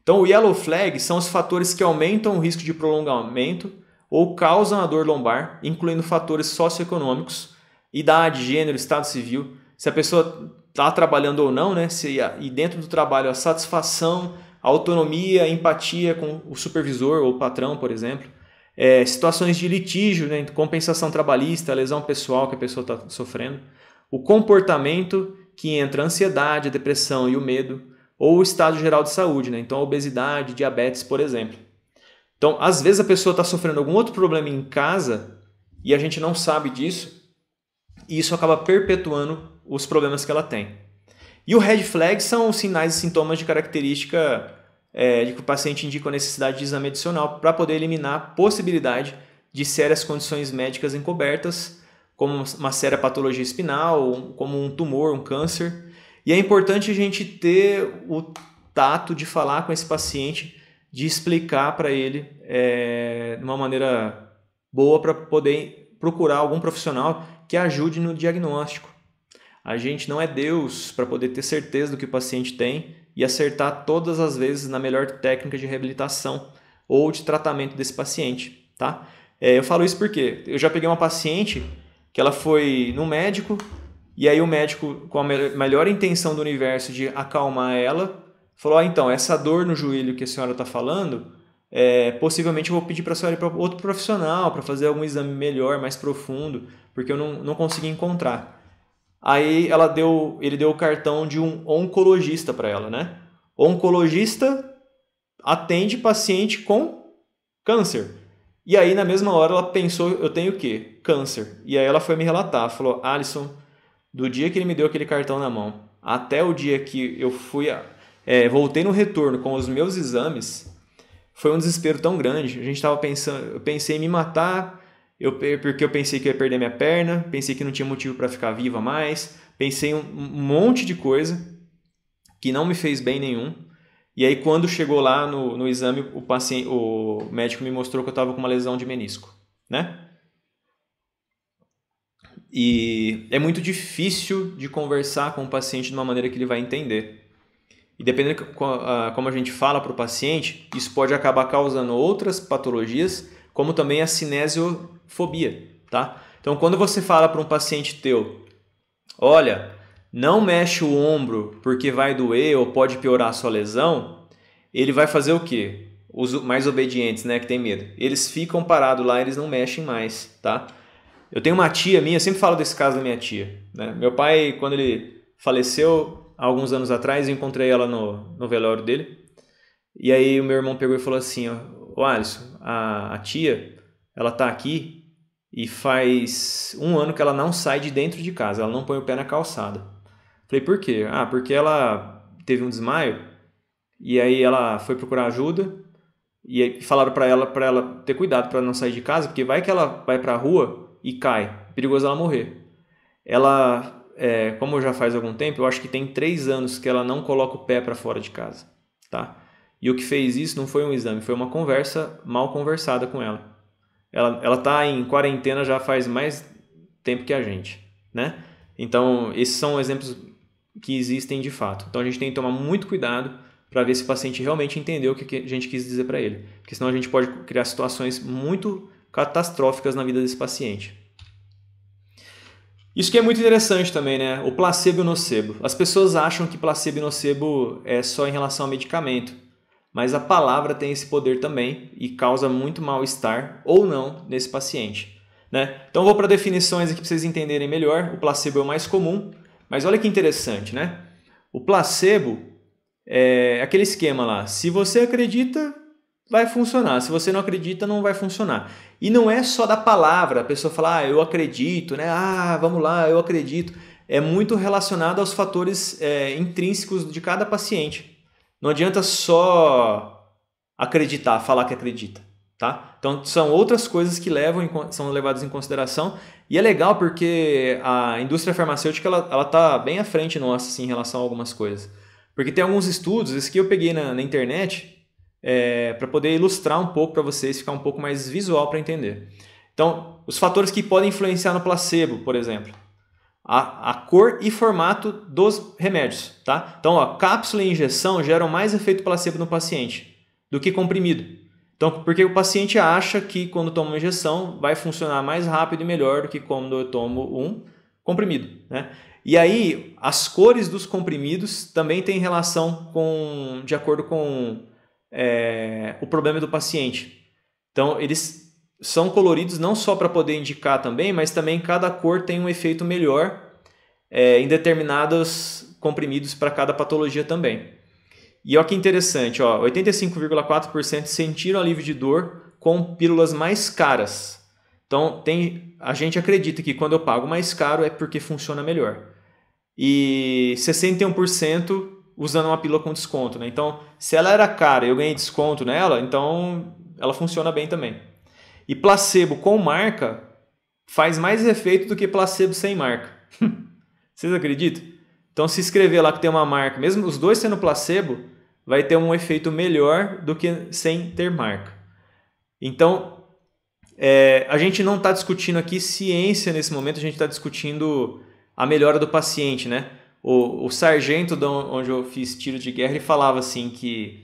Então, o yellow flag são os fatores que aumentam o risco de prolongamento ou causam a dor lombar, incluindo fatores socioeconômicos, idade, gênero, estado civil, se a pessoa está trabalhando ou não, né? E dentro do trabalho a satisfação, a autonomia, a empatia com o supervisor ou o patrão, por exemplo. Situações de litígio, né? Compensação trabalhista, a lesão pessoal que a pessoa está sofrendo. O comportamento que entra a ansiedade, a depressão e o medo. Ou o estado geral de saúde, né? Então a obesidade, diabetes, por exemplo. Então, às vezes a pessoa está sofrendo algum outro problema em casa e a gente não sabe disso e isso acaba perpetuando os problemas que ela tem. E o red flag são os sinais e sintomas de característica de que o paciente indica a necessidade de exame adicional para poder eliminar a possibilidade de sérias condições médicas encobertas, como uma séria patologia espinal, como um tumor, um câncer. E é importante a gente ter o tato de falar com esse paciente de explicar para ele de uma maneira boa para poder procurar algum profissional que ajude no diagnóstico. A gente não é Deus para poder ter certeza do que o paciente tem e acertar todas as vezes na melhor técnica de reabilitação ou de tratamento desse paciente, tá? Eu falo isso porque eu já peguei uma paciente que ela foi no médico e aí o médico, com a melhor intenção do universo de acalmar ela, falou, então, essa dor no joelho que a senhora está falando, possivelmente eu vou pedir para a senhora ir para outro profissional para fazer algum exame melhor, mais profundo, porque eu não consegui encontrar. Aí ele deu o cartão de um oncologista para ela, né? O oncologista atende paciente com câncer. E aí, na mesma hora, ela pensou, eu tenho o quê? Câncer. E aí ela foi me relatar, falou, Alisson, do dia que ele me deu aquele cartão na mão, até o dia que eu voltei no retorno com os meus exames, foi um desespero tão grande. A gente estava pensando, eu pensei em me matar, porque eu pensei que eu ia perder minha perna, pensei que não tinha motivo para ficar viva mais, pensei em um monte de coisa que não me fez bem nenhum. E aí quando chegou lá no exame, o médico me mostrou que eu estava com uma lesão de menisco, né? E é muito difícil de conversar com o paciente de uma maneira que ele vai entender. E dependendo de como a gente fala para o paciente, isso pode acabar causando outras patologias, como também a cinesiofobia, tá? Então, quando você fala para um paciente teu, olha, não mexe o ombro porque vai doer ou pode piorar a sua lesão, ele vai fazer o quê? Os mais obedientes, né, que tem medo. Eles ficam parados lá, eles não mexem mais, tá? Eu tenho uma tia minha, eu sempre falo desse caso da minha tia, né? Meu pai, quando ele faleceu, há alguns anos atrás, eu encontrei ela no velório dele. E aí o meu irmão pegou e falou assim, ó, Alisson, a tia, ela tá aqui e faz 1 ano que ela não sai de dentro de casa, ela não põe o pé na calçada. Falei, por quê? Porque ela teve um desmaio e aí ela foi procurar ajuda e aí falaram para ela ter cuidado para não sair de casa, porque vai que ela vai para a rua e cai, é perigoso ela morrer. Ela, como já faz algum tempo, eu acho que tem 3 anos que ela não coloca o pé para fora de casa, tá? E o que fez isso não foi um exame, foi uma conversa mal conversada com ela. Ela tá em quarentena já faz mais tempo que a gente, né? Então, esses são exemplos que existem de fato. Então, a gente tem que tomar muito cuidado para ver se o paciente realmente entendeu o que a gente quis dizer para ele. Porque senão a gente pode criar situações muito catastróficas na vida desse paciente. Isso que é muito interessante também, né? O placebo e o nocebo. As pessoas acham que placebo e nocebo é só em relação ao medicamento, mas a palavra tem esse poder também e causa muito mal-estar ou não nesse paciente, né? Então vou para definições aqui para vocês entenderem melhor. O placebo é o mais comum, mas olha que interessante, né? O placebo é aquele esquema lá. Se você acredita, vai funcionar. Se você não acredita, não vai funcionar. E não é só da palavra, a pessoa fala, eu acredito, né? Vamos lá, eu acredito. É muito relacionado aos fatores intrínsecos de cada paciente. Não adianta só acreditar, falar que acredita, tá? Então são outras coisas que são levadas em consideração. E é legal porque a indústria farmacêutica ela tá bem à frente nossa assim, em relação a algumas coisas. Porque tem alguns estudos, esse que eu peguei na internet, para poder ilustrar um pouco para vocês, ficar um pouco mais visual para entender. Então, os fatores que podem influenciar no placebo, por exemplo, a cor e formato dos remédios, tá? Então, cápsula e injeção geram mais efeito placebo no paciente do que comprimido. Então, porque o paciente acha que quando toma uma injeção vai funcionar mais rápido e melhor do que quando eu tomo um comprimido, né? E aí, as cores dos comprimidos também têm relação de acordo com o problema do paciente. Então, eles são coloridos não só para poder indicar também, mas também cada cor tem um efeito melhor em determinados comprimidos para cada patologia também. E olha que interessante, 85,4% sentiram alívio de dor com pílulas mais caras. Então, a gente acredita que quando eu pago mais caro é porque funciona melhor. E 61% usando uma pílula com desconto, né? Então, se ela era cara e eu ganhei desconto nela, então ela funciona bem também. E placebo com marca faz mais efeito do que placebo sem marca. Vocês acreditam? Então, se escrever lá que tem uma marca, mesmo os dois sendo placebo, vai ter um efeito melhor do que sem ter marca. Então, a gente não está discutindo aqui ciência nesse momento, a gente está discutindo a melhora do paciente, né? O sargento onde eu fiz tiro de guerra, ele falava assim que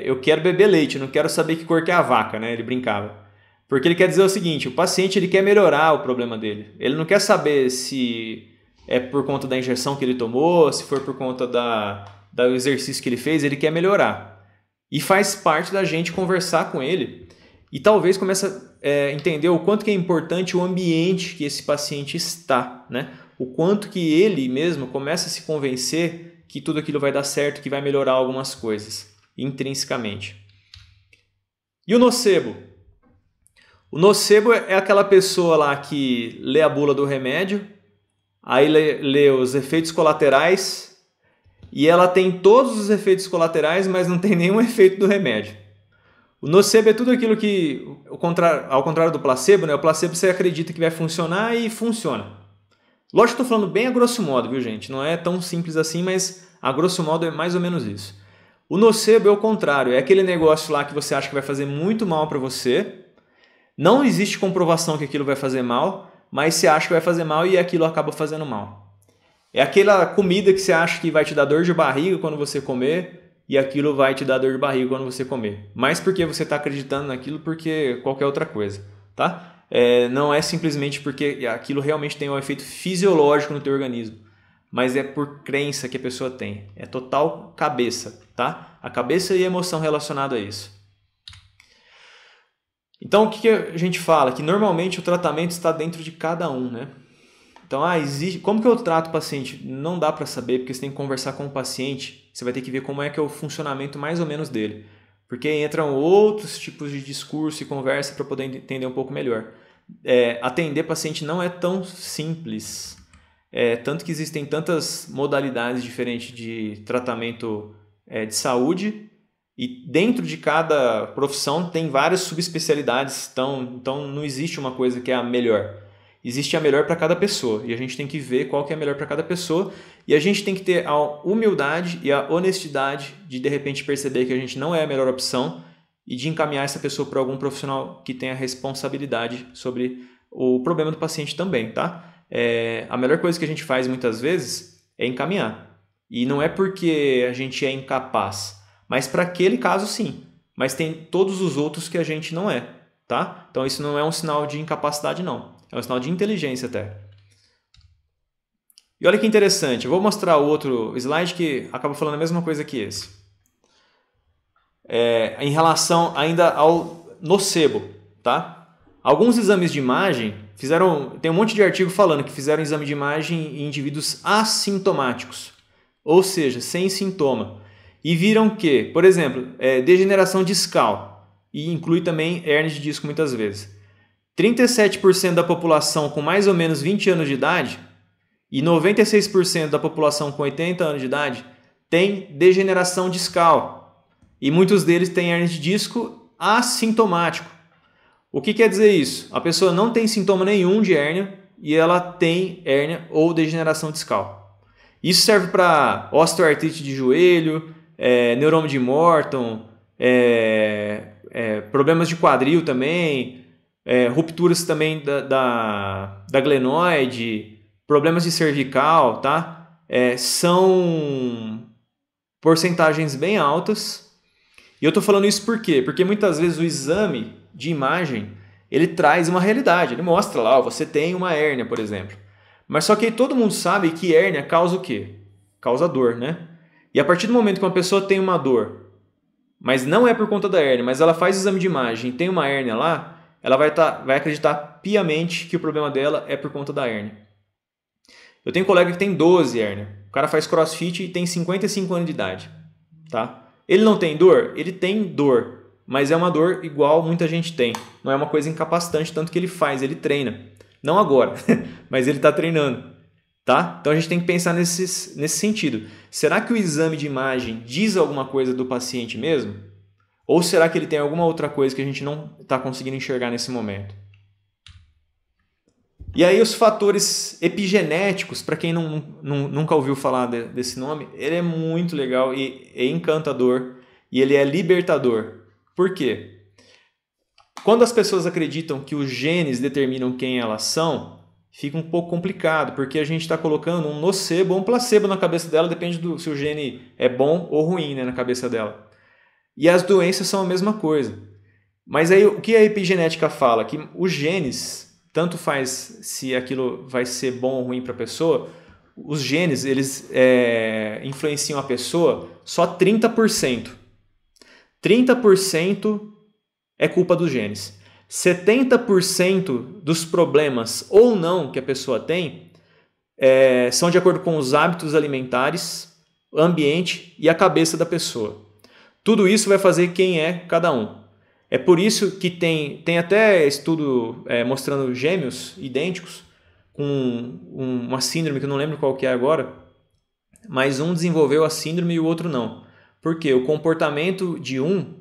eu quero beber leite, não quero saber que cor que é a vaca, né? Ele brincava. Porque ele quer dizer o seguinte, o paciente ele quer melhorar o problema dele. Ele não quer saber se é por conta da injeção que ele tomou, se for por conta do exercício que ele fez, ele quer melhorar. E faz parte da gente conversar com ele e talvez comece a entender o quanto que é importante o ambiente que esse paciente está, né? O quanto que ele mesmo começa a se convencer que tudo aquilo vai dar certo, que vai melhorar algumas coisas intrinsecamente. E o nocebo? O nocebo é aquela pessoa lá que lê a bula do remédio, aí lê os efeitos colaterais e ela tem todos os efeitos colaterais, mas não tem nenhum efeito do remédio. O nocebo é tudo aquilo que, ao contrário do placebo, né? O placebo você acredita que vai funcionar e funciona. Lógico que estou falando bem a grosso modo, viu, gente? Não é tão simples assim, mas a grosso modo é mais ou menos isso. O nocebo é o contrário, é aquele negócio lá que você acha que vai fazer muito mal para você. Não existe comprovação que aquilo vai fazer mal, mas você acha que vai fazer mal e aquilo acaba fazendo mal. É aquela comida que você acha que vai te dar dor de barriga quando você comer e aquilo vai te dar dor de barriga quando você comer. Mais porque você está acreditando naquilo porque qualquer outra coisa, tá? Não é simplesmente porque aquilo realmente tem um efeito fisiológico no teu organismo, mas é por crença que a pessoa tem. É total cabeça, tá? A cabeça e a emoção relacionada a isso. Então, o que a gente fala? Que normalmente o tratamento está dentro de cada um, né? Então, como que eu trato o paciente? Não dá para saber, porque você tem que conversar com o paciente, você vai ter que ver como é que é o funcionamento mais ou menos dele. Porque entram outros tipos de discurso e conversa para poder entender um pouco melhor. Atender paciente não é tão simples. Tanto que existem tantas modalidades diferentes de tratamento de saúde, e dentro de cada profissão tem várias subespecialidades, então não existe uma coisa que é a melhor. Existe a melhor para cada pessoa e a gente tem que ver qual que é a melhor para cada pessoa e a gente tem que ter a humildade e a honestidade de repente perceber que a gente não é a melhor opção e de encaminhar essa pessoa para algum profissional que tenha responsabilidade sobre o problema do paciente também, tá? A melhor coisa que a gente faz muitas vezes é encaminhar. E não é porque a gente é incapaz, mas para aquele caso sim. Mas tem todos os outros que a gente não é, tá? Então isso não é um sinal de incapacidade não. É um sinal de inteligência até. E olha que interessante. Eu vou mostrar outro slide que acaba falando a mesma coisa que esse. Em relação ainda ao nocebo, tá? Alguns exames de imagem tem um monte de artigo falando que fizeram exame de imagem em indivíduos assintomáticos, ou seja, sem sintoma. E viram que, por exemplo, degeneração discal, e inclui também hérnia de disco muitas vezes. 37% da população com mais ou menos 20 anos de idade e 96% da população com 80 anos de idade tem degeneração discal. E muitos deles têm hérnia de disco assintomático. O que quer dizer isso? A pessoa não tem sintoma nenhum de hérnia e ela tem hérnia ou degeneração discal. Isso serve para osteoartrite de joelho, neuroma de Morton, problemas de quadril também, rupturas também da glenoide, problemas de cervical, tá? São porcentagens bem altas. E eu estou falando isso por quê? Porque muitas vezes o exame de imagem ele traz uma realidade. Ele mostra lá, você tem uma hérnia, por exemplo. Mas só que todo mundo sabe que hérnia causa o quê? Causa dor, né? E a partir do momento que uma pessoa tem uma dor, mas não é por conta da hérnia, mas ela faz exame de imagem e tem uma hérnia lá, ela vai acreditar piamente que o problema dela é por conta da hérnia. Eu tenho um colega que tem 12 hérnias. O cara faz crossfit e tem 55 anos de idade. Tá? Ele não tem dor? Ele tem dor, mas é uma dor igual muita gente tem. Não é uma coisa incapacitante, tanto que ele faz, ele treina. Não agora, mas ele está treinando. Tá? Então a gente tem que pensar nesse sentido. Será que o exame de imagem diz alguma coisa do paciente mesmo? Ou será que ele tem alguma outra coisa que a gente não está conseguindo enxergar nesse momento? E aí os fatores epigenéticos, para quem nunca ouviu falar desse nome, ele é muito legal e é encantador e ele é libertador. Por quê? Quando as pessoas acreditam que os genes determinam quem elas são, fica um pouco complicado, porque a gente está colocando um nocebo ou um placebo na cabeça dela, depende do se o gene é bom ou ruim, né, na cabeça dela. E as doenças são a mesma coisa. Mas aí o que a epigenética fala? Que os genes, tanto faz se aquilo vai ser bom ou ruim para a pessoa, os genes eles influenciam a pessoa só 30%. 30% é culpa dos genes. 70% dos problemas ou não que a pessoa tem são de acordo com os hábitos alimentares, o ambiente e a cabeça da pessoa. Tudo isso vai fazer quem é cada um. É por isso que tem até estudo mostrando gêmeos idênticos com uma síndrome que eu não lembro qual que é agora, mas um desenvolveu a síndrome e o outro não. Por quê? O comportamento de um,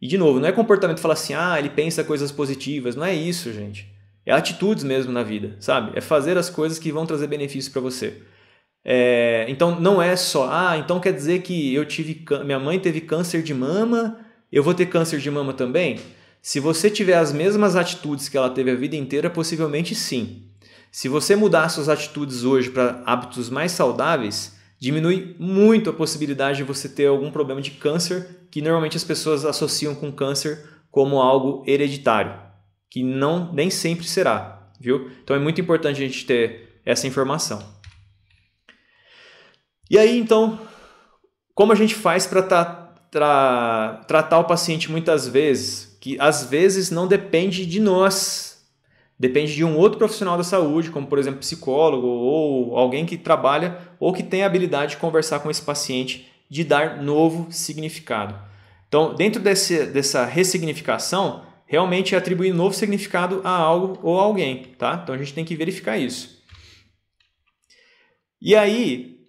e de novo, não é comportamento que fala assim, ele pensa coisas positivas, não é isso, gente. É atitudes mesmo na vida, sabe? É fazer as coisas que vão trazer benefício para você. Então não é só, então quer dizer que minha mãe teve câncer de mama, eu vou ter câncer de mama também? Se você tiver as mesmas atitudes que ela teve a vida inteira, possivelmente sim. Se você mudar suas atitudes hoje para hábitos mais saudáveis, diminui muito a possibilidade de você ter algum problema de câncer, que normalmente as pessoas associam com câncer como algo hereditário, que nem sempre será, viu? Então é muito importante a gente ter essa informação. E aí, então, como a gente faz para tratar o paciente muitas vezes, que às vezes não depende de nós, depende de um outro profissional da saúde, como por exemplo psicólogo ou alguém que trabalha ou que tem a habilidade de conversar com esse paciente, de dar novo significado. Então, dentro dessa ressignificação, realmente é atribuir novo significado a algo ou a alguém, tá? Então a gente tem que verificar isso. E aí,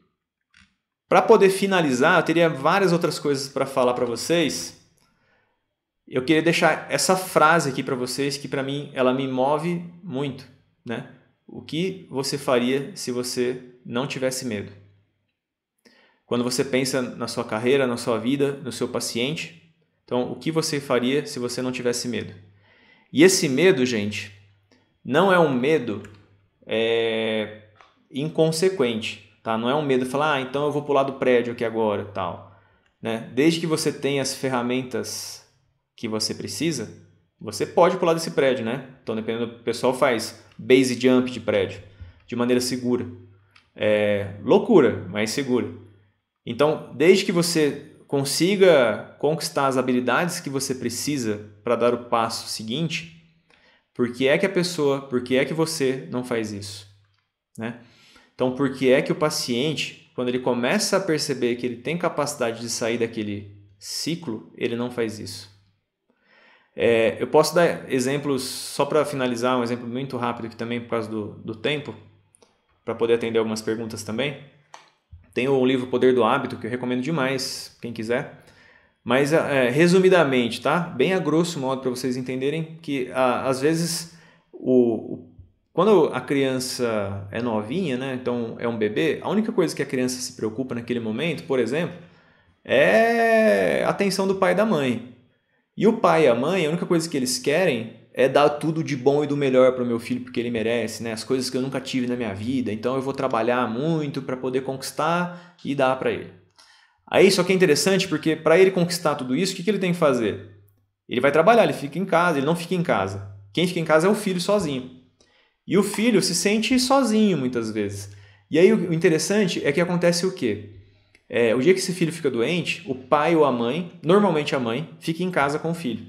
para poder finalizar, eu teria várias outras coisas para falar para vocês. Eu queria deixar essa frase aqui para vocês, que para mim ela me move muito, né? O que você faria se você não tivesse medo? Quando você pensa na sua carreira, na sua vida, no seu paciente, então o que você faria se você não tivesse medo? E esse medo, gente, não é um medo inconsequente. Tá? Não é um medo de falar, então eu vou pular do prédio aqui agora, tal. Né? Desde que você tenha as ferramentas que você precisa, você pode pular desse prédio, né? Então, dependendo do pessoal faz base jump de prédio, de maneira segura. Loucura, mas segura. Então, desde que você consiga conquistar as habilidades que você precisa para dar o passo seguinte, por que é que você não faz isso? Né? Então, por que é que o paciente, quando ele começa a perceber que ele tem capacidade de sair daquele ciclo, ele não faz isso? Eu posso dar exemplos, só para finalizar, um exemplo muito rápido aqui também por causa do tempo, para poder atender algumas perguntas também. Tem o livro Poder do Hábito, que eu recomendo demais, quem quiser. Mas, resumidamente, tá? Bem a grosso modo, para vocês entenderem que, às vezes, quando a criança é novinha, né? Então é um bebê, a única coisa que a criança se preocupa naquele momento, por exemplo, é a atenção do pai e da mãe. E o pai e a mãe, a única coisa que eles querem é dar tudo de bom e do melhor para o meu filho, porque ele merece, né? As coisas que eu nunca tive na minha vida, então eu vou trabalhar muito para poder conquistar e dar para ele. Aí só que é interessante porque para ele conquistar tudo isso, o que ele tem que fazer? Ele vai trabalhar, ele fica em casa, ele não fica em casa. Quem fica em casa é o filho sozinho. E o filho se sente sozinho muitas vezes. E aí o interessante é que acontece o quê? O dia que esse filho fica doente, o pai ou a mãe, normalmente a mãe, fica em casa com o filho.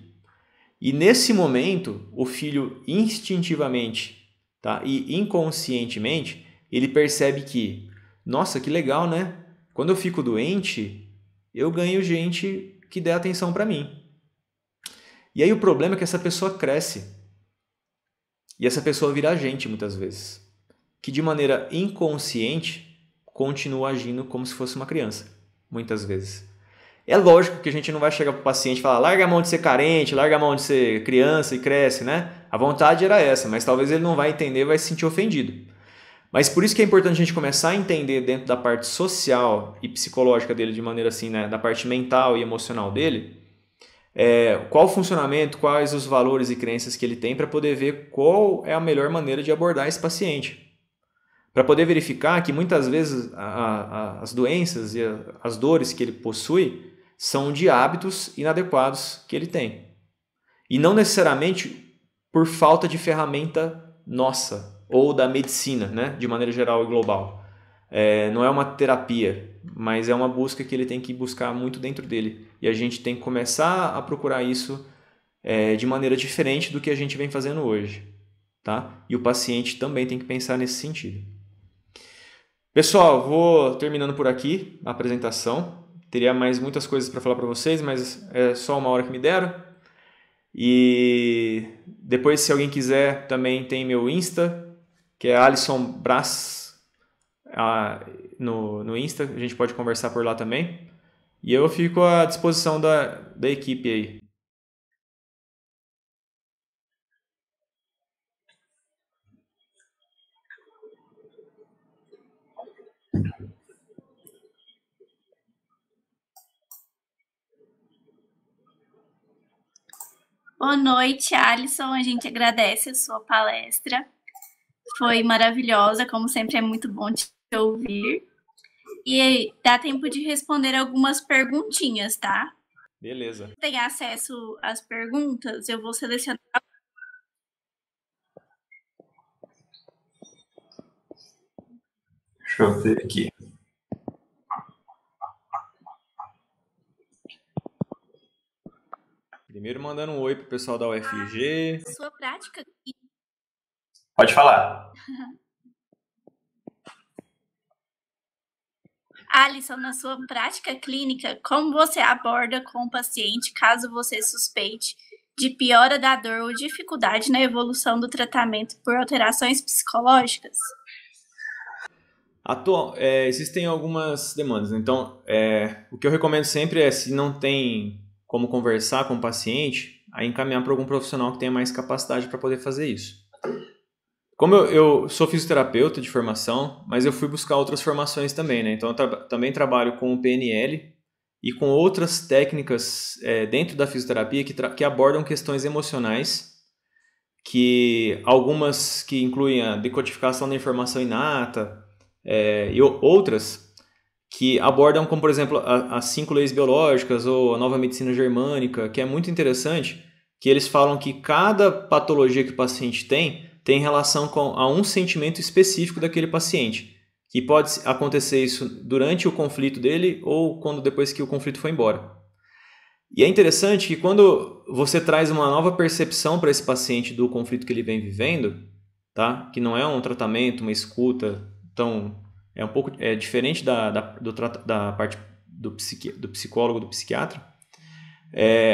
E nesse momento, o filho instintivamente, tá? E inconscientemente, ele percebe que, nossa, que legal, né? Quando eu fico doente, eu ganho gente que dê atenção para mim. E aí o problema é que essa pessoa cresce. E essa pessoa vira agente muitas vezes, que de maneira inconsciente continua agindo como se fosse uma criança, muitas vezes. É lógico que a gente não vai chegar para o paciente e falar larga a mão de ser carente, larga a mão de ser criança e cresce, né? A vontade era essa, mas talvez ele não vai entender, vai se sentir ofendido. Mas por isso que é importante a gente começar a entender dentro da parte social e psicológica dele, de maneira assim, né? Da parte mental e emocional dele, qual o funcionamento, quais os valores e crenças que ele tem para poder ver qual é a melhor maneira de abordar esse paciente. Para poder verificar que muitas vezes as doenças e as dores que ele possui são de hábitos inadequados que ele tem. E não necessariamente por falta de ferramenta nossa ou da medicina, né? De maneira geral e global. Não é uma terapia, mas é uma busca que ele tem que buscar muito dentro dele. E a gente tem que começar a procurar isso de maneira diferente do que a gente vem fazendo hoje. Tá? E o paciente também tem que pensar nesse sentido. Pessoal, vou terminando por aqui a apresentação. Teria mais muitas coisas para falar para vocês, mas é só uma hora que me deram. E depois, se alguém quiser, também tem meu Insta, que é Alisson Brás, no Insta. A gente pode conversar por lá também. E eu fico à disposição da equipe aí. Boa noite, Alisson. A gente agradece a sua palestra. Foi maravilhosa, como sempre é muito bom te ouvir. E dá tempo de responder algumas perguntinhas, tá? Beleza. Tem acesso às perguntas, eu vou selecionar. Deixa eu ver aqui. Primeiro mandando um oi pro pessoal da UFG. Sua prática. Pode falar. Alisson, na sua prática clínica, como você aborda com o paciente caso você suspeite de piora da dor ou dificuldade na evolução do tratamento por alterações psicológicas? Existem algumas demandas. Então, o que eu recomendo sempre é, se não tem como conversar com o paciente, aí encaminhar para algum profissional que tenha mais capacidade para poder fazer isso. Como eu sou fisioterapeuta de formação, mas eu fui buscar outras formações também, né? Então, eu também trabalho com o PNL e com outras técnicas dentro da fisioterapia que abordam questões emocionais, que algumas que incluem a decodificação da informação inata, e outras que abordam, como por exemplo, as 5 leis biológicas ou a nova medicina germânica, que é muito interessante, que eles falam que cada patologia que o paciente tem relação a um sentimento específico daquele paciente, que pode acontecer isso durante o conflito dele ou depois que o conflito foi embora. E é interessante que quando você traz uma nova percepção para esse paciente do conflito que ele vem vivendo, tá? Que não é um tratamento, uma escuta, então é um pouco diferente da parte do psicólogo, do psiquiatra,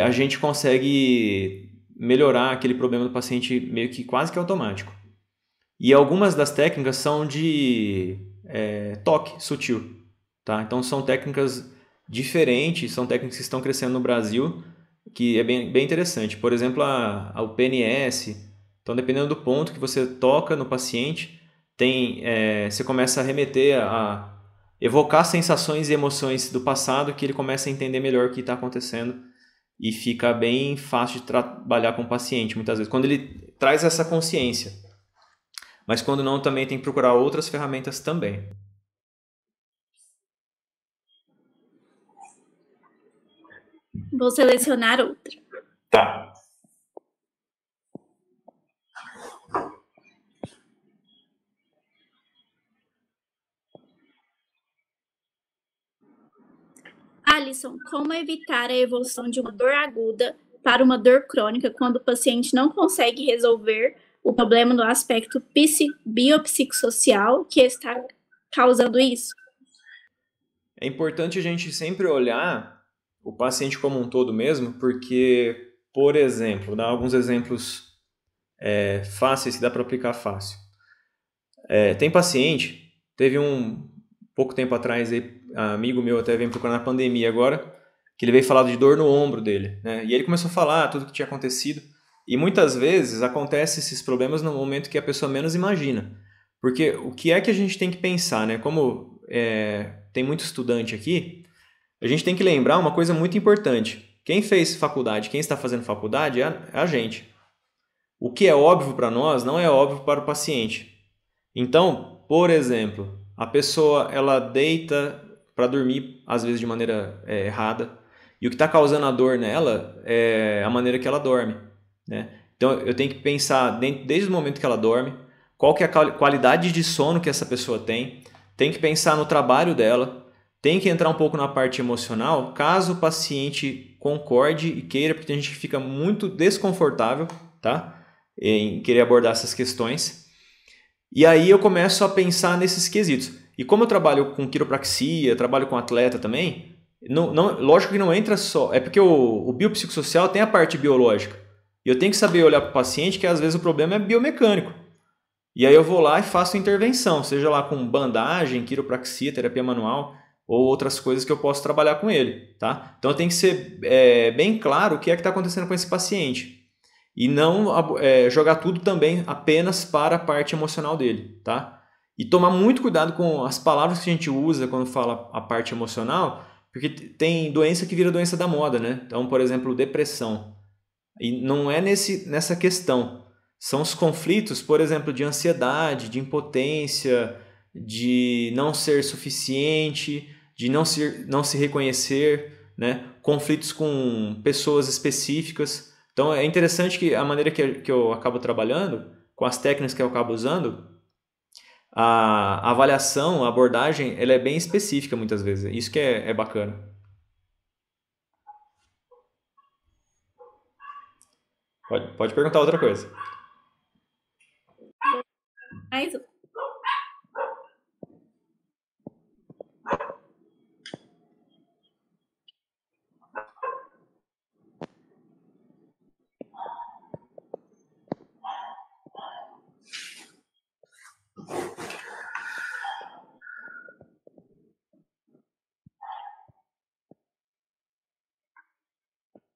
a gente consegue melhorar aquele problema do paciente meio que quase que automático. E algumas das técnicas são de toque sutil, tá? Então são técnicas diferentes, são técnicas que estão crescendo no Brasil, que é bem, bem interessante. Por exemplo, o PNS. Então, dependendo do ponto que você toca no paciente, você começa a remeter a evocar sensações e emoções do passado, que ele começa a entender melhor o que está acontecendo e fica bem fácil de trabalhar com o paciente, muitas vezes, quando ele traz essa consciência. Mas quando não, também tem que procurar outras ferramentas também. Vou selecionar outra. Tá. Alisson, como evitar a evolução de uma dor aguda para uma dor crônica quando o paciente não consegue resolver o problema no aspecto biopsicossocial que está causando isso? É importante a gente sempre olhar o paciente como um todo mesmo, porque, por exemplo, dar alguns exemplos fáceis que dá para aplicar fácil. Tem paciente, teve pouco tempo atrás, amigo meu até veio procurar na pandemia agora, que ele veio falar de dor no ombro dele, né? E ele começou a falar tudo que tinha acontecido. E muitas vezes acontecem esses problemas no momento que a pessoa menos imagina. Porque o que é que a gente tem que pensar, né? Como tem muito estudante aqui, a gente tem que lembrar uma coisa muito importante. Quem fez faculdade, quem está fazendo faculdade é a gente. O que é óbvio para nós não é óbvio para o paciente. Então, por exemplo, a pessoa ela deita para dormir, às vezes de maneira errada, e o que está causando a dor nela é a maneira que ela dorme, né? Então, eu tenho que pensar desde o momento que ela dorme, qual que é a qualidade de sono que essa pessoa tem que pensar no trabalho dela, tem que entrar um pouco na parte emocional, caso o paciente concorde e queira, porque a gente fica muito desconfortável, tá? Em querer abordar essas questões. E aí eu começo a pensar nesses quesitos. E como eu trabalho com quiropraxia, trabalho com atleta também, lógico que não entra só... É porque o biopsicossocial tem a parte biológica. E eu tenho que saber olhar para o paciente que às vezes o problema é biomecânico. E aí eu vou lá e faço intervenção, seja lá com bandagem, quiropraxia, terapia manual ou outras coisas que eu posso trabalhar com ele, tá? Então tem que ser bem claro o que é que está acontecendo com esse paciente. E não jogar tudo também apenas para a parte emocional dele, tá? E tomar muito cuidado com as palavras que a gente usa quando fala a parte emocional, porque tem doença que vira doença da moda, né? Então, por exemplo, depressão. E não é nessa questão. São os conflitos, por exemplo, de ansiedade, de impotência, de não ser suficiente, de não se reconhecer, né? Conflitos com pessoas específicas. Então é interessante que a maneira que eu acabo trabalhando, com as técnicas que eu acabo usando, a avaliação, a abordagem, ela é bem específica muitas vezes. Isso que é bacana. Pode perguntar outra coisa. Mais um.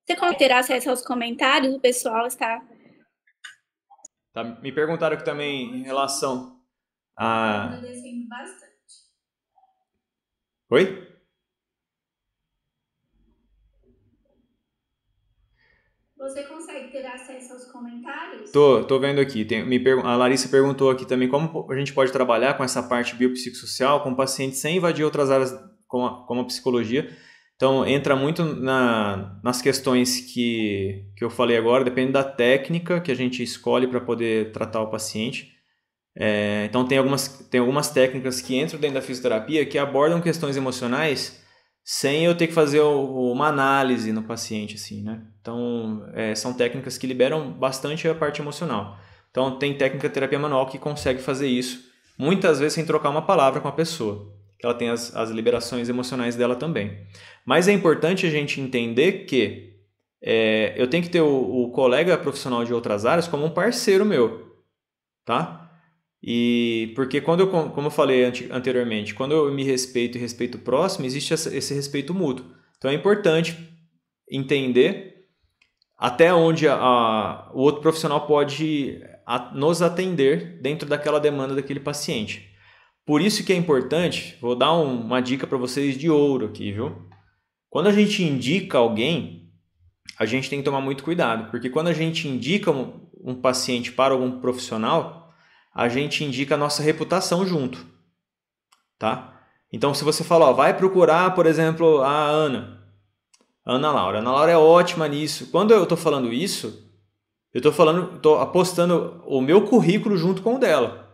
Você consegue ter acesso aos comentários? O pessoal está... Tá, me perguntaram aqui também em relação a... agradecendo bastante. Oi? Você consegue ter acesso aos comentários? Tô vendo aqui. A Larissa perguntou aqui também como a gente pode trabalhar com essa parte biopsicossocial com pacientes sem invadir outras áreas como a psicologia. Então, entra muito nas questões que eu falei agora, depende da técnica que a gente escolhe para poder tratar o paciente. Então, tem algumas técnicas que entram dentro da fisioterapia que abordam questões emocionais sem eu ter que fazer uma análise no paciente, assim, né? Então, são técnicas que liberam bastante a parte emocional. Então, tem técnica de terapia manual que consegue fazer isso, muitas vezes sem trocar uma palavra com a pessoa, que ela tem as liberações emocionais dela também. Mas é importante a gente entender que eu tenho que ter o colega profissional de outras áreas como um parceiro meu, tá? E porque como eu falei anteriormente, quando eu me respeito e respeito o próximo, existe esse respeito mútuo. Então é importante entender até onde o outro profissional pode nos atender dentro daquela demanda daquele paciente. Por isso que é importante, vou dar uma dica para vocês de ouro aqui, viu? Quando a gente indica alguém, a gente tem que tomar muito cuidado, porque quando a gente indica um paciente para algum profissional, a gente indica a nossa reputação junto, tá? Então, se você fala, vai procurar, por exemplo, a Ana Laura. Ana Laura é ótima nisso. Quando eu estou falando isso, eu estou apostando o meu currículo junto com o dela.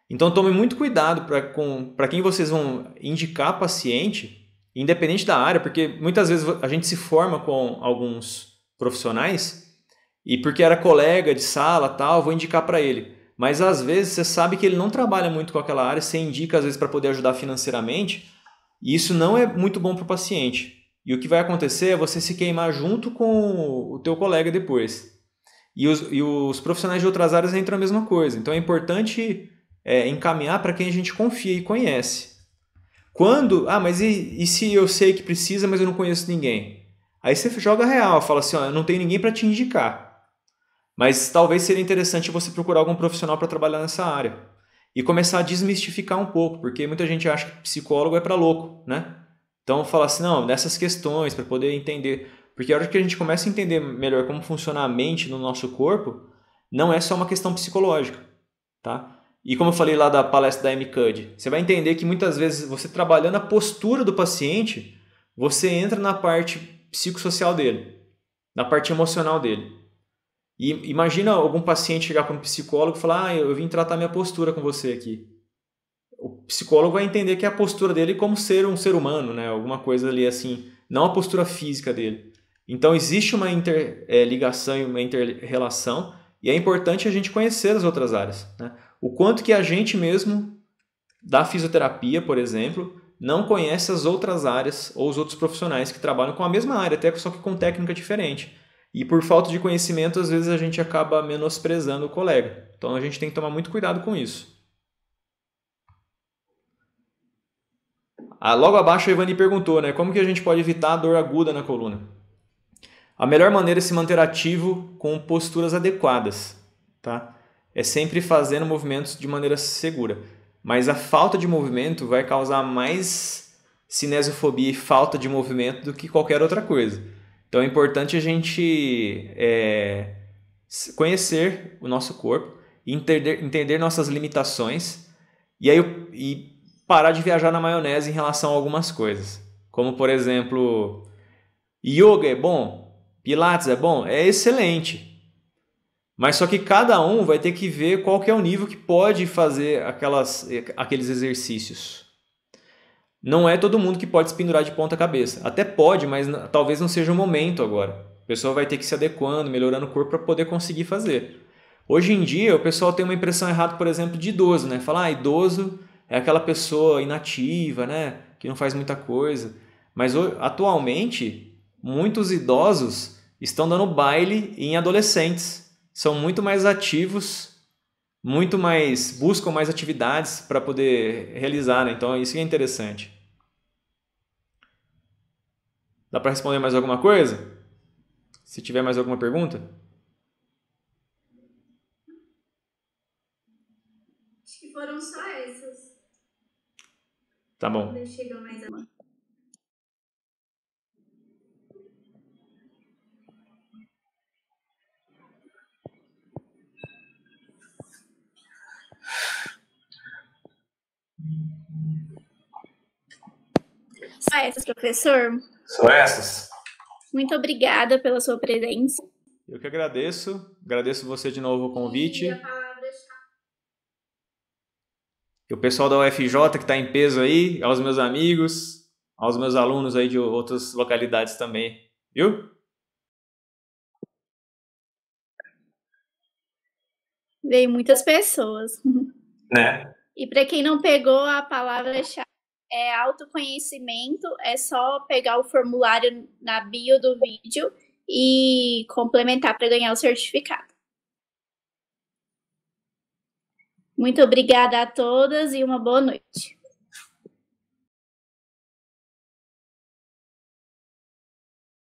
Então, tome muito cuidado para quem vocês vão indicar paciente, independente da área, porque muitas vezes a gente se forma com alguns profissionais e porque era colega de sala, tal, vou indicar para ele. Mas às vezes você sabe que ele não trabalha muito com aquela área, você indica às vezes para poder ajudar financeiramente, e isso não é muito bom para o paciente. E o que vai acontecer é você se queimar junto com o teu colega depois. E os profissionais de outras áreas entram a mesma coisa. Então é importante encaminhar para quem a gente confia e conhece. Mas e se eu sei que precisa, mas eu não conheço ninguém? Aí você joga real, fala assim, ó, eu não tenho ninguém para te indicar. Mas talvez seria interessante você procurar algum profissional para trabalhar nessa área. E começar a desmistificar um pouco, porque muita gente acha que psicólogo é para louco, né? Então falar assim, não, nessas questões, para poder entender. Porque a hora que a gente começa a entender melhor como funciona a mente no nosso corpo, não é só uma questão psicológica, tá? E como eu falei lá da palestra da MCUD, você vai entender que muitas vezes você trabalhando a postura do paciente, você entra na parte psicossocial dele, na parte emocional dele. E imagina algum paciente chegar para um psicólogo e falar, eu vim tratar minha postura com você aqui. O psicólogo vai entender que é a postura dele como ser um ser humano, né? Alguma coisa ali assim, não a postura física dele. Então existe uma interligação e uma interrelação e é importante a gente conhecer as outras áreas, né? O quanto que a gente mesmo, da fisioterapia, por exemplo, não conhece as outras áreas ou os outros profissionais que trabalham com a mesma área, até só que com técnica diferente. E por falta de conhecimento, às vezes a gente acaba menosprezando o colega. Então a gente tem que tomar muito cuidado com isso. Logo abaixo a Ivani perguntou, né? Como que a gente pode evitar a dor aguda na coluna? A melhor maneira é se manter ativo com posturas adequadas, tá? É sempre fazendo movimentos de maneira segura. Mas a falta de movimento vai causar mais cinesiofobia e falta de movimento do que qualquer outra coisa. Então é importante a gente conhecer o nosso corpo, entender nossas limitações e parar de viajar na maionese em relação a algumas coisas. Como, por exemplo, yoga é bom, pilates é bom, é excelente. Mas só que cada um vai ter que ver qual que é o nível que pode fazer aqueles exercícios. Não é todo mundo que pode se pendurar de ponta cabeça. Até pode, mas talvez não seja o momento agora. A pessoa vai ter que ir se adequando, melhorando o corpo para poder conseguir fazer. Hoje em dia, o pessoal tem uma impressão errada, por exemplo, de idoso, né? Falar, idoso é aquela pessoa inativa, né? Que não faz muita coisa. Mas atualmente, muitos idosos estão dando baile em adolescentes. São muito mais ativos, buscam mais atividades para poder realizar, né? Então isso que é interessante. Dá para responder mais alguma coisa? Se tiver mais alguma pergunta? Acho que foram só essas. Tá bom. Chega mais a... Só essas, professor? Só essas. Muito obrigada pela sua presença. Eu que agradeço. Agradeço você de novo o convite. E o pessoal da UFJ que está em peso aí, aos meus amigos, aos meus alunos aí de outras localidades também. Viu? Veio muitas pessoas. Né? E para quem não pegou, a palavra-chave é autoconhecimento. É só pegar o formulário na bio do vídeo e complementar para ganhar o certificado. Muito obrigada a todas e uma boa noite.